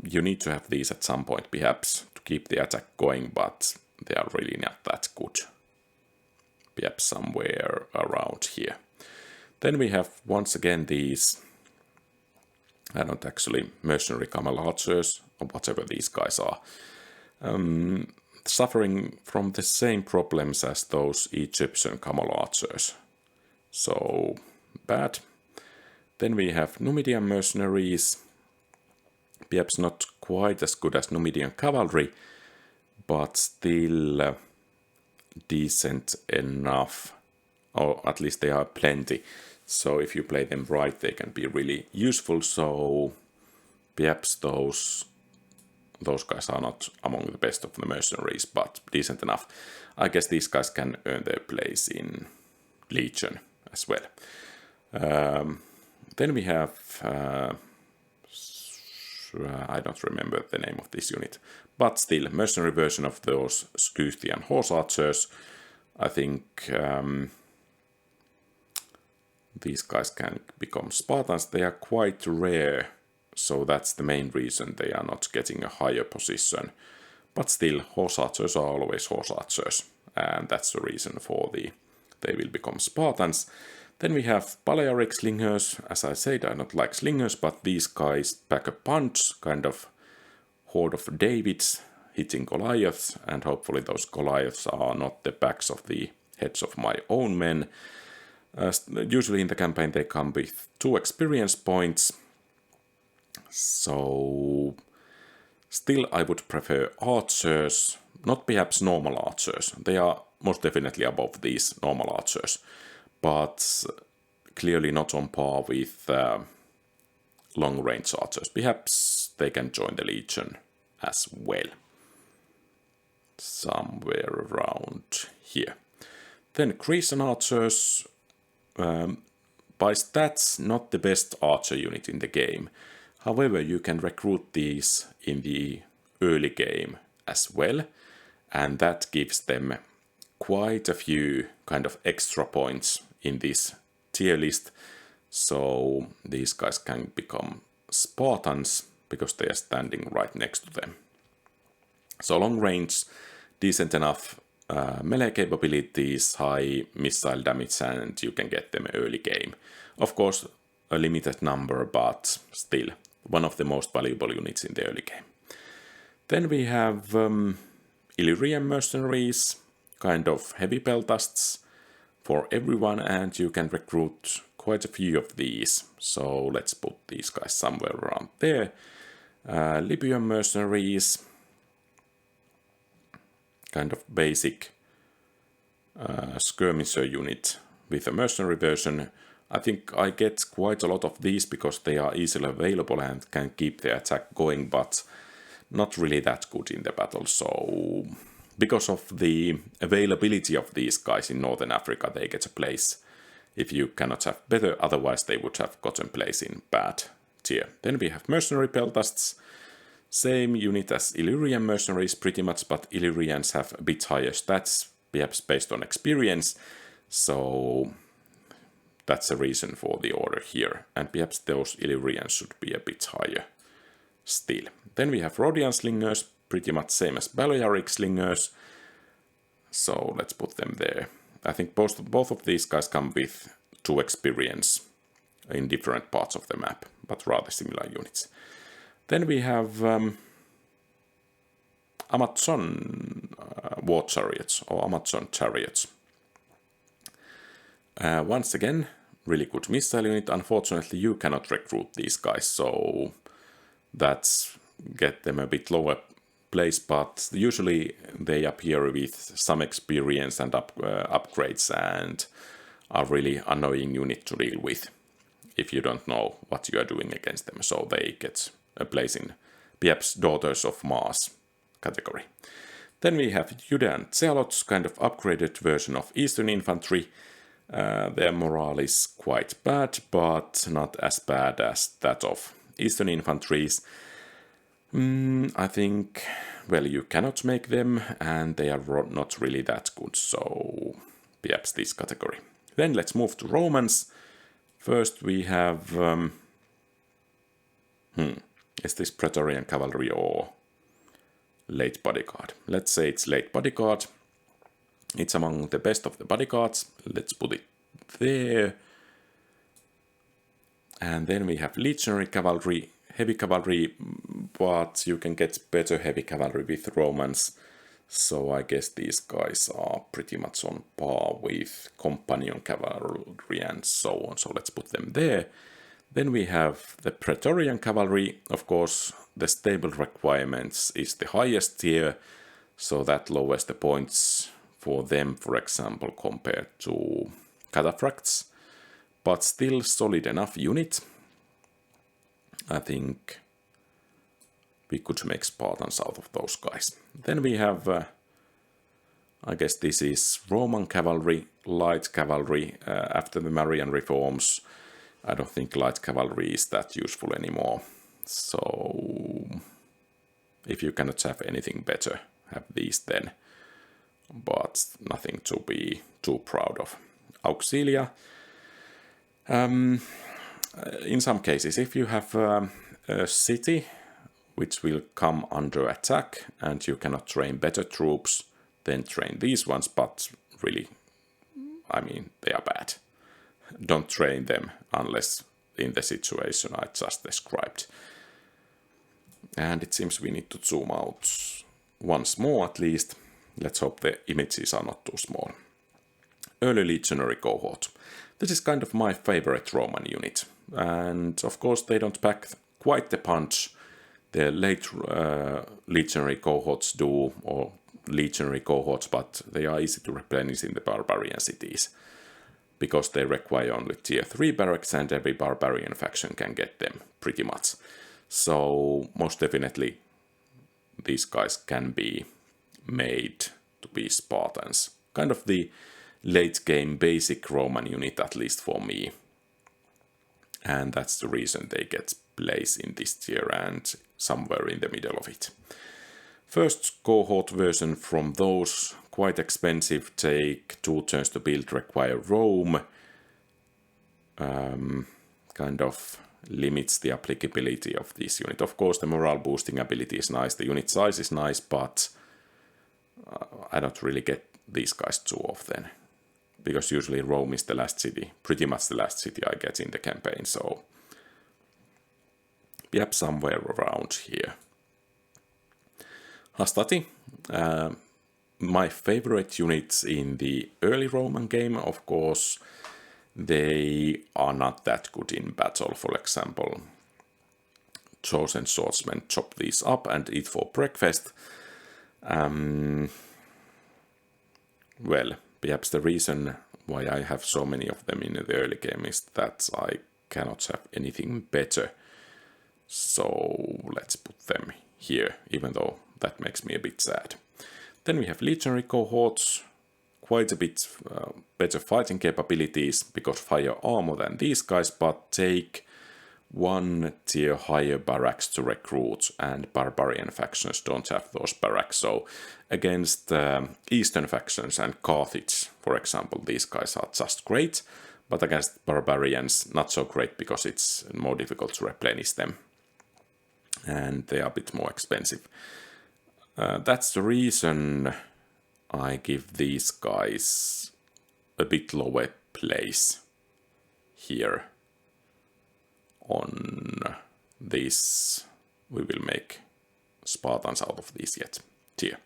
You need to have these at some point, perhaps, to keep the attack going, but they are really not that good. Perhaps somewhere around here. Then we have, once again, these, I don't actually, mercenary camel archers, or whatever these guys are. Suffering from the same problems as those Egyptian camel archers. So, bad. Then we have Numidian mercenaries. Perhaps not quite as good as Numidian cavalry, but still decent enough. Or at least they are plenty. So if you play them right, they can be really useful. So Perhaps those guys are not among the best of the mercenaries, but decent enough. I guess these guys can earn their place in Legion as well. Then we have, I don't remember the name of this unit, but still, mercenary version of those Scythian horse archers. I think these guys can become Spartans. They are quite rare, so that's the main reason they are not getting a higher position. But still, horse archers are always horse archers, and that's the reason for they will become Spartans. Then we have Balearic slingers. As I said, I don't like slingers, but these guys pack a punch, kind of horde of Davids hitting Goliaths, and hopefully those Goliaths are not the backs of the heads of my own men. Usually in the campaign they come with 2 experience points, so still I would prefer archers, not perhaps normal archers. They are most definitely above these normal archers, but clearly not on par with long-range archers. Perhaps they can join the Legion as well. Somewhere around here. Then Grecian archers, by stats, not the best archer unit in the game. However, you can recruit these in the early game as well, and that gives them quite a few kind of extra points in this tier list. So these guys can become Spartans because they are standing right next to them. So long range, decent enough melee capabilities, high missile damage, and you can get them early game. Of course, a limited number, but still one of the most valuable units in the early game. Then we have Illyrian mercenaries, kind of heavy peltasts for everyone, and you can recruit quite a few of these. So let's put these guys somewhere around there. Libyan mercenaries, kind of basic skirmisher unit with a mercenary version. I think I get quite a lot of these because they are easily available and can keep the attack going, but not really that good in the battle. So because of the availability of these guys in Northern Africa, they get a place if you cannot have better, otherwise they would have gotten place in bad tier. Then we have mercenary peltasts. Same unit as Illyrian mercenaries pretty much, but Illyrians have a bit higher stats, perhaps based on experience, so that's a reason for the order here, and perhaps those Illyrians should be a bit higher still. Then we have Rhodian slingers, pretty much same as Balearic slingers, so let's put them there. I think both of these guys come with 2 experience in different parts of the map, but rather similar units. Then we have Amazon war chariots or Amazon chariots. Once again, really good missile unit. Unfortunately, you cannot recruit these guys, so that's get them a bit lower place, but usually they appear with some experience and upgrades and are really annoying unit to deal with if you don't know what you are doing against them, so they get a place in perhaps Daughters of Mars category. Then we have Judean Zealots, kind of upgraded version of Eastern Infantry. Their morale is quite bad, but not as bad as that of Eastern Infantries. I think, well, you cannot make them, and they are not really that good, so perhaps this category. Then let's move to Romans. First we have... Is this Praetorian Cavalry or Late Bodyguard? Let's say it's Late Bodyguard. It's among the best of the bodyguards. Let's put it there. And then we have Legionary Cavalry, Heavy Cavalry, but you can get better Heavy Cavalry with Romans. So I guess these guys are pretty much on par with Companion Cavalry and so on. So let's put them there. Then we have the Praetorian Cavalry. Of course, the stable requirements is the highest tier, so that lowers the points for them, for example, compared to Cataphracts, but still solid enough unit. I think we could make Spartans out of those guys. Then we have, I guess this is Roman cavalry, light cavalry. After the Marian reforms, I don't think light cavalry is that useful anymore. So if you cannot have anything better, have these then. But nothing to be too proud of. Auxilia. In some cases, if you have a city which will come under attack and you cannot train better troops, then train these ones, but really, I mean, they are bad. Don't train them unless in the situation I just described. And it seems we need to zoom out once more at least. Let's hope the images are not too small. Early legionary cohort. This is kind of my favorite Roman unit. And of course they don't pack quite the punch the late legionary cohorts do, or legionary cohorts, but they are easy to replenish in the barbarian cities. Because they require only tier 3 barracks and every barbarian faction can get them, pretty much. So most definitely these guys can be made to be Spartans. Kind of the late game basic Roman unit, at least for me. And that's the reason they get place in this tier and somewhere in the middle of it. First cohort version from those, quite expensive, take 2 turns to build, require Rome. Kind of limits the applicability of this unit. Of course the morale boosting ability is nice, the unit size is nice, but I don't really get these guys too often. Because usually Rome is the last city, pretty much the last city I get in the campaign, so perhaps somewhere around here. Hastati, my favorite units in the early Roman game, of course, they are not that good in battle. For example, chosen swordsmen chop these up and eat for breakfast. Well, perhaps the reason why I have so many of them in the early game is that I cannot have anything better. So let's put them here, even though that makes me a bit sad. Then we have legionary cohorts, quite a bit better fighting capabilities because of higher armor than these guys, but take 1 tier higher barracks to recruit, and barbarian factions don't have those barracks. So against eastern factions and Carthage, for example, these guys are just great, but against barbarians not so great because it's more difficult to replenish them. And they are a bit more expensive. That's the reason I give these guys a bit lower place here on this. We will make Spartans out of these yet tier.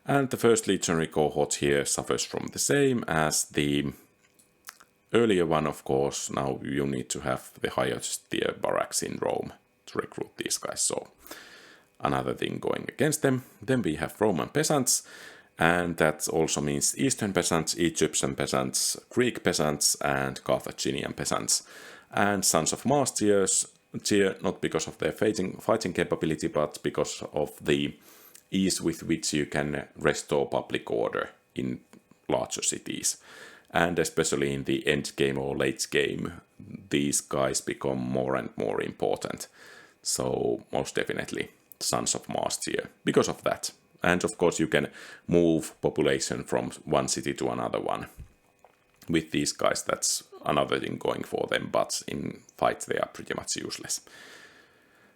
And the first legionary cohort here suffers from the same as the earlier one, of course. Now you need to have the highest tier barracks in Rome to recruit these guys, so another thing going against them. Then we have Roman peasants, and that also means Eastern peasants, Egyptian peasants, Greek peasants, and Carthaginian peasants. And Sons of Mars tier, not because of their fighting capability, but because of the ease with which you can restore public order in larger cities. And especially in the end game or late game, these guys become more and more important. So most definitely Sons of Mars tier because of that. And of course you can move population from one city to another one. With these guys that's another thing going for them, but in fight they are pretty much useless.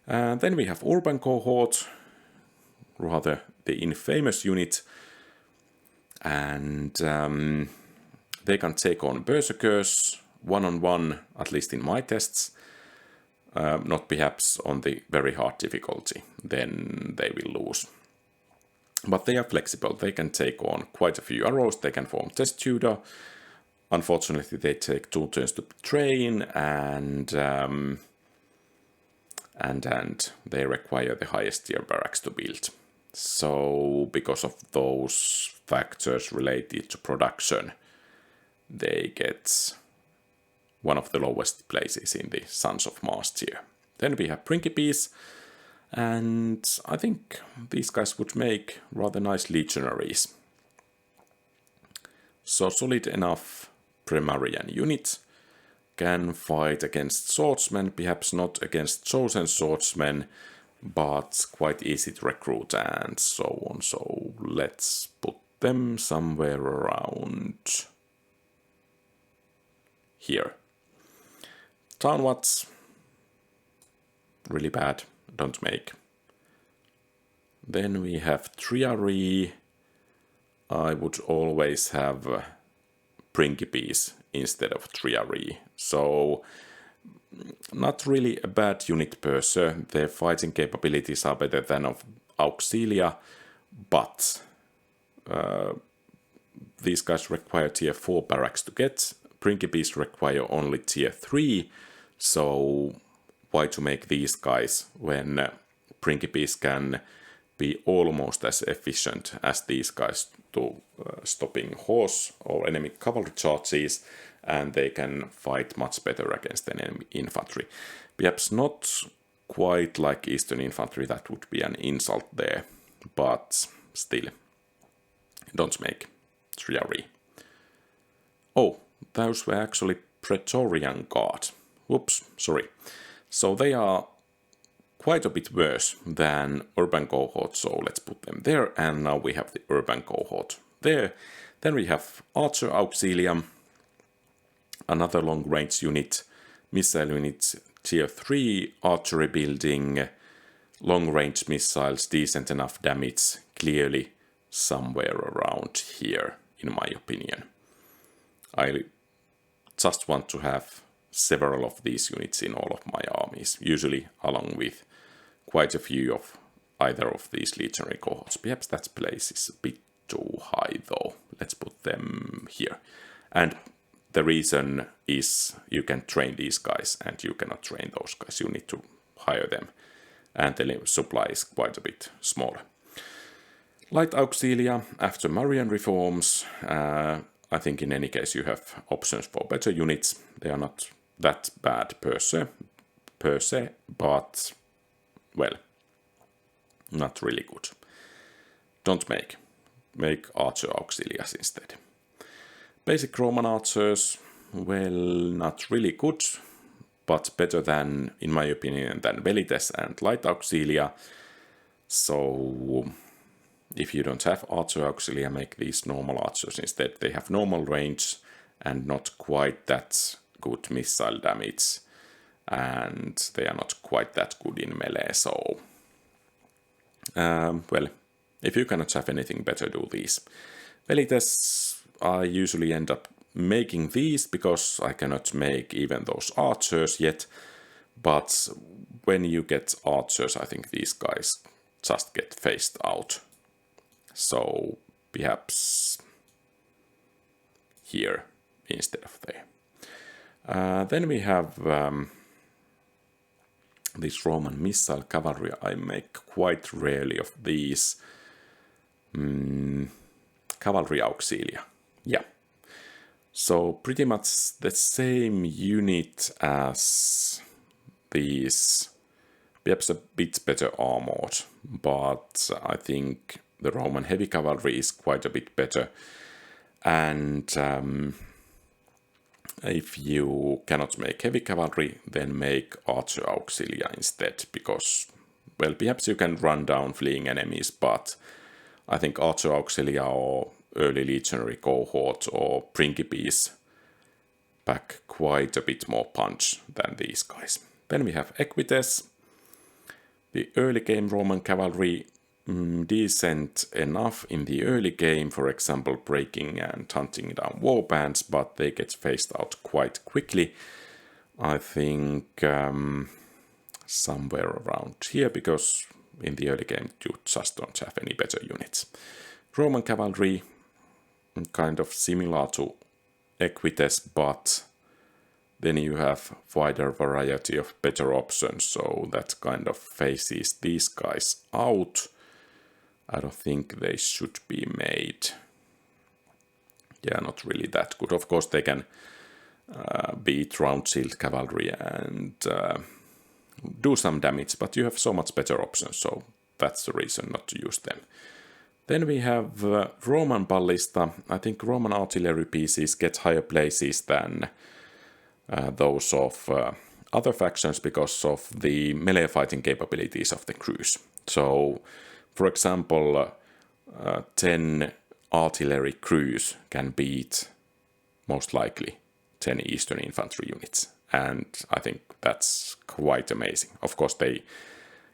Then we have urban cohort, rather the infamous unit, and they can take on berserkers one-on-one, at least in my tests. Not perhaps on the very hard difficulty, then they will lose. But they are flexible, they can take on quite a few arrows, they can form test tutor. Unfortunately they take 2 turns to train, and they require the highest tier barracks to build. So because of those factors related to production, they get one of the lowest places in the Sons of Mars tier. Then we have Principes, And I think these guys would make rather nice legionaries. So solid enough Barbarian unit, can fight against swordsmen, perhaps not against chosen swordsmen, but quite easy to recruit and so on. So let's put them somewhere around here. Downwards, really bad, don't make. Then we have Triary. I would always have Principes instead of Triary. So not really a bad unit per se. Their fighting capabilities are better than of Auxilia, but these guys require tier 4 barracks to get. Principes require only tier 3, so why to make these guys when Principes can be almost as efficient as these guys to stopping horse or enemy cavalry charges, and they can fight much better against enemy infantry. Perhaps not quite like Eastern infantry, that would be an insult there, but still, don't make Triary. Oh, those were actually Praetorian Guard. Whoops, sorry. So they are quite a bit worse than Urban Cohort, so let's put them there, and now we have the Urban Cohort there. Then we have Archer Auxilium, another long-range unit, missile unit, tier 3 archery building, long-range missiles, decent enough damage, clearly somewhere around here, in my opinion. I just want to have several of these units in all of my armies, usually along with quite a few of either of these legionary cohorts. Perhaps that place is a bit too high though. Let's put them here. And the reason is you can train these guys and you cannot train those guys. You need to hire them. And the supply is quite a bit smaller. Light Auxilia, after Marian reforms, I think in any case you have options for better units. They are not that bad per se, but, well, not really good. Don't make. Make Archer Auxilias instead. Basic Roman archers, well, not really good, but better than, in my opinion, than Velites and Light Auxilia. So if you don't have Archer Auxilia, make these normal archers instead. They have normal range and not quite that good missile damage, and they are not quite that good in melee, so well, if you cannot have anything better, do these. Velites, I usually end up making these because I cannot make even those archers yet, but when you get archers, I think these guys just get phased out. So perhaps here instead of there. Then we have this Roman missile cavalry. I make quite rarely of these. Cavalry Auxilia. Yeah. So pretty much the same unit as these. Perhaps a bit better armored, but I think the Roman heavy cavalry is quite a bit better. And if you cannot make heavy cavalry, then make Archer Auxilia instead, because, well, perhaps you can run down fleeing enemies, but I think Archer Auxilia or early legionary cohort or Principes pack quite a bit more punch than these guys. Then we have Equites, the early game Roman cavalry, decent enough in the early game, for example, breaking and hunting down warbands, but they get phased out quite quickly. I think somewhere around here, because in the early game you just don't have any better units. Roman cavalry, kind of similar to Equites, but then you have wider variety of better options, so that kind of phases these guys out. I don't think they should be made. Yeah, not really that good. Of course, they can beat round shield cavalry and do some damage, but you have so much better options, so that's the reason not to use them. Then we have Roman Ballista. I think Roman artillery pieces get higher places than those of other factions because of the melee fighting capabilities of the crews. So, for example, 10 artillery crews can beat, most likely, 10 Eastern infantry units. And I think that's quite amazing. Of course, they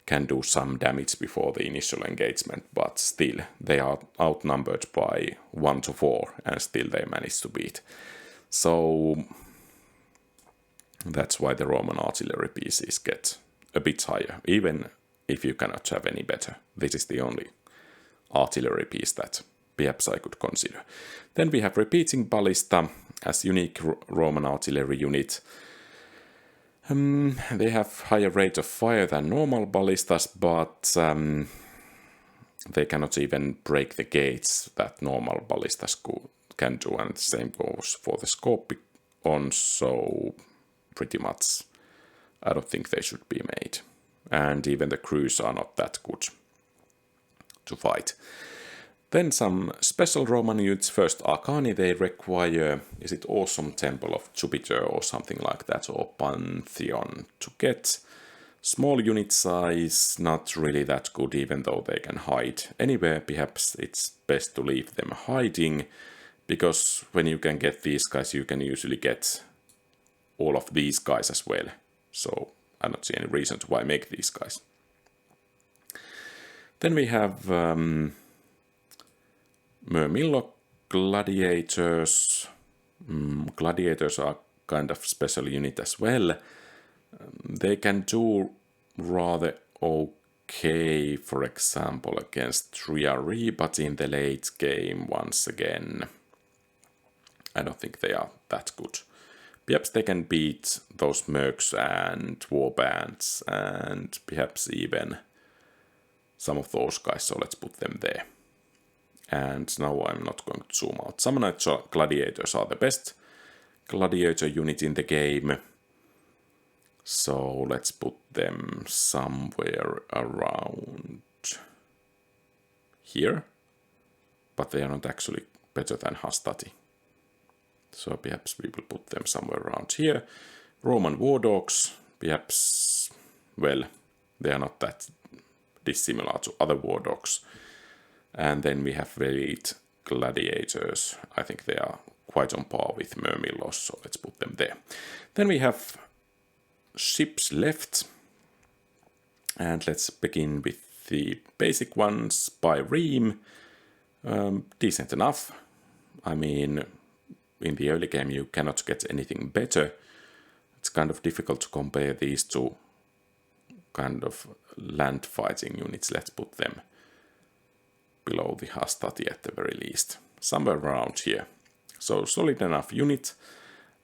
can do some damage before the initial engagement, but still, they are outnumbered by 1 to 4, and still they manage to beat. So that's why the Roman artillery pieces get a bit higher, even if you cannot have any better. This is the only artillery piece that perhaps I could consider. Then we have Repeating Ballista as unique Roman artillery unit. They have higher rate of fire than normal ballistas, but they cannot even break the gates that normal ballistas can do, and the same goes for the Scorpion, so pretty much I don't think they should be made. And even the crews are not that good to fight. Then some special Roman units. First, Arcani, they require, is it Awesome Temple of Jupiter or something like that, or Pantheon to get. Small unit size, not really that good, even though they can hide anywhere. Perhaps it's best to leave them hiding, because when you can get these guys, you can usually get all of these guys as well. So I don't see any reason to why make these guys. Then we have Mermillo Gladiators. Gladiators are kind of special unit as well. They can do rather okay, for example, against Triari, but in the late game, once again, I don't think they are that good. Perhaps they can beat those mercs and warbands, and perhaps even some of those guys, so let's put them there. And now I'm not going to zoom out. Sammonite Gladiators are the best gladiator unit in the game. So let's put them somewhere around here. But they are not actually better than Hastati. So perhaps we will put them somewhere around here. Roman War Dogs, perhaps, well, they are not that dissimilar to other War Dogs. And then we have Elite Gladiators. I think they are quite on par with Mermillos, so let's put them there. Then we have ships left. And let's begin with the basic ones by Ream. Decent enough. I mean, in the early game you cannot get anything better. It's kind of difficult to compare these two kind of land fighting units. Let's put them below the Hastati at the very least. Somewhere around here. So solid enough unit.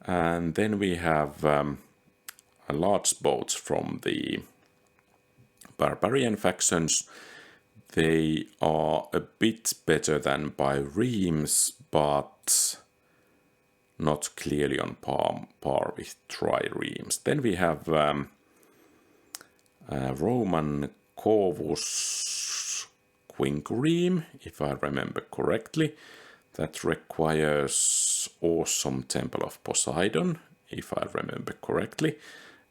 And then we have a large boats from the Barbarian factions. They are a bit better than by Reams, but not clearly on par with Triremes. Then we have Roman Corvus Quinquereme, if I remember correctly. That requires Awesome Temple of Poseidon, if I remember correctly.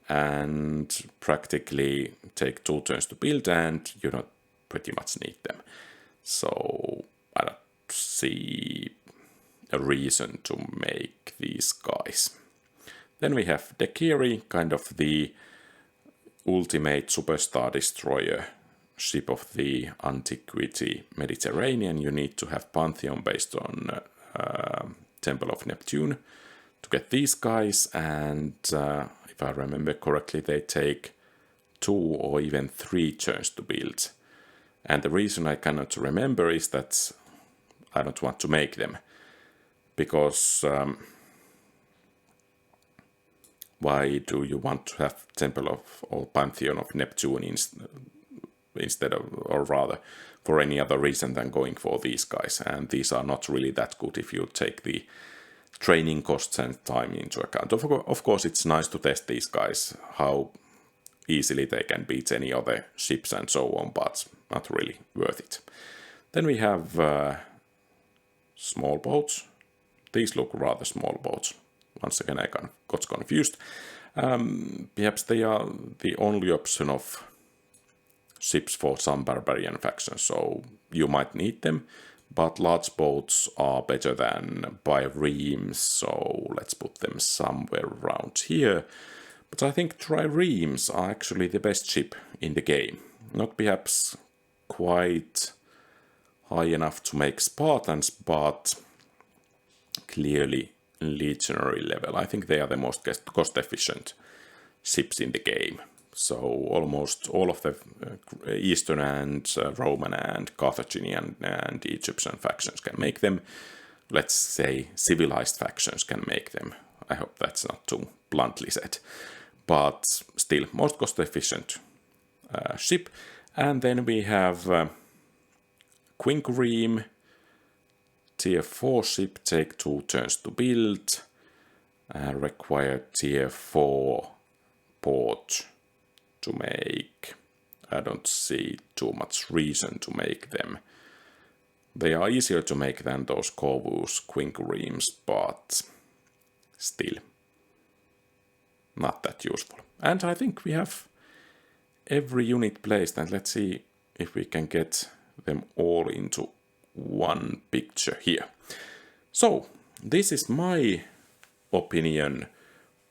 And practically take 2 turns to build, and you don't pretty much need them. So I don't see a reason to make these guys. Then we have Dekiri, kind of the ultimate superstar destroyer ship of the Antiquity Mediterranean. You need to have Pantheon based on Temple of Neptune to get these guys, and if I remember correctly, they take 2 or even 3 turns to build. And the reason I cannot remember is that I don't want to make them. Because why do you want to have Temple of or Pantheon of Neptune instead of, or rather, for any other reason than going for these guys? And these are not really that good if you take the training costs and time into account. Of course, it's nice to test these guys, how easily they can beat any other ships and so on, but not really worth it. Then we have small boats. These look rather small boats. Once again, I got confused. Perhaps they are the only option of ships for some barbarian factions, so you might need them, but large boats are better than triremes, so let's put them somewhere around here. But I think triremes are actually the best ship in the game. Not perhaps quite high enough to make Spartans, but clearly legionary level. I think they are the most cost-efficient ships in the game. So almost all of the Eastern and Roman and Carthaginian and Egyptian factions can make them. Let's say civilized factions can make them. I hope that's not too bluntly said. But still, most cost-efficient ship. And then we have Quinquereme, tier 4 ship, take 2 turns to build. Require tier 4 port to make. I don't see too much reason to make them. They are easier to make than those Corvus Quinqueremes, but still not that useful. And I think we have every unit placed, and let's see if we can get them all into one picture here. So this is my opinion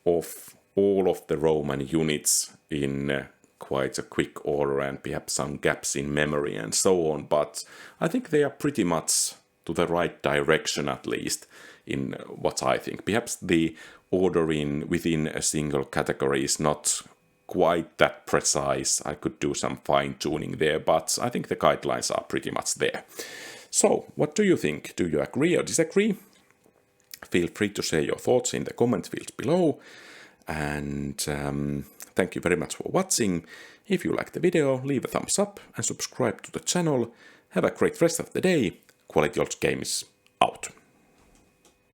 of all of the Roman units in quite a quick order, and perhaps some gaps in memory and so on, but I think they are pretty much to the right direction, at least in what I think. Perhaps the ordering within a single category is not quite that precise. I could do some fine-tuning there, but I think the guidelines are pretty much there. So, what do you think? Do you agree or disagree? Feel free to share your thoughts in the comment fields below. And thank you very much for watching. If you liked the video, leave a thumbs up and subscribe to the channel. Have a great rest of the day. Quality Games out.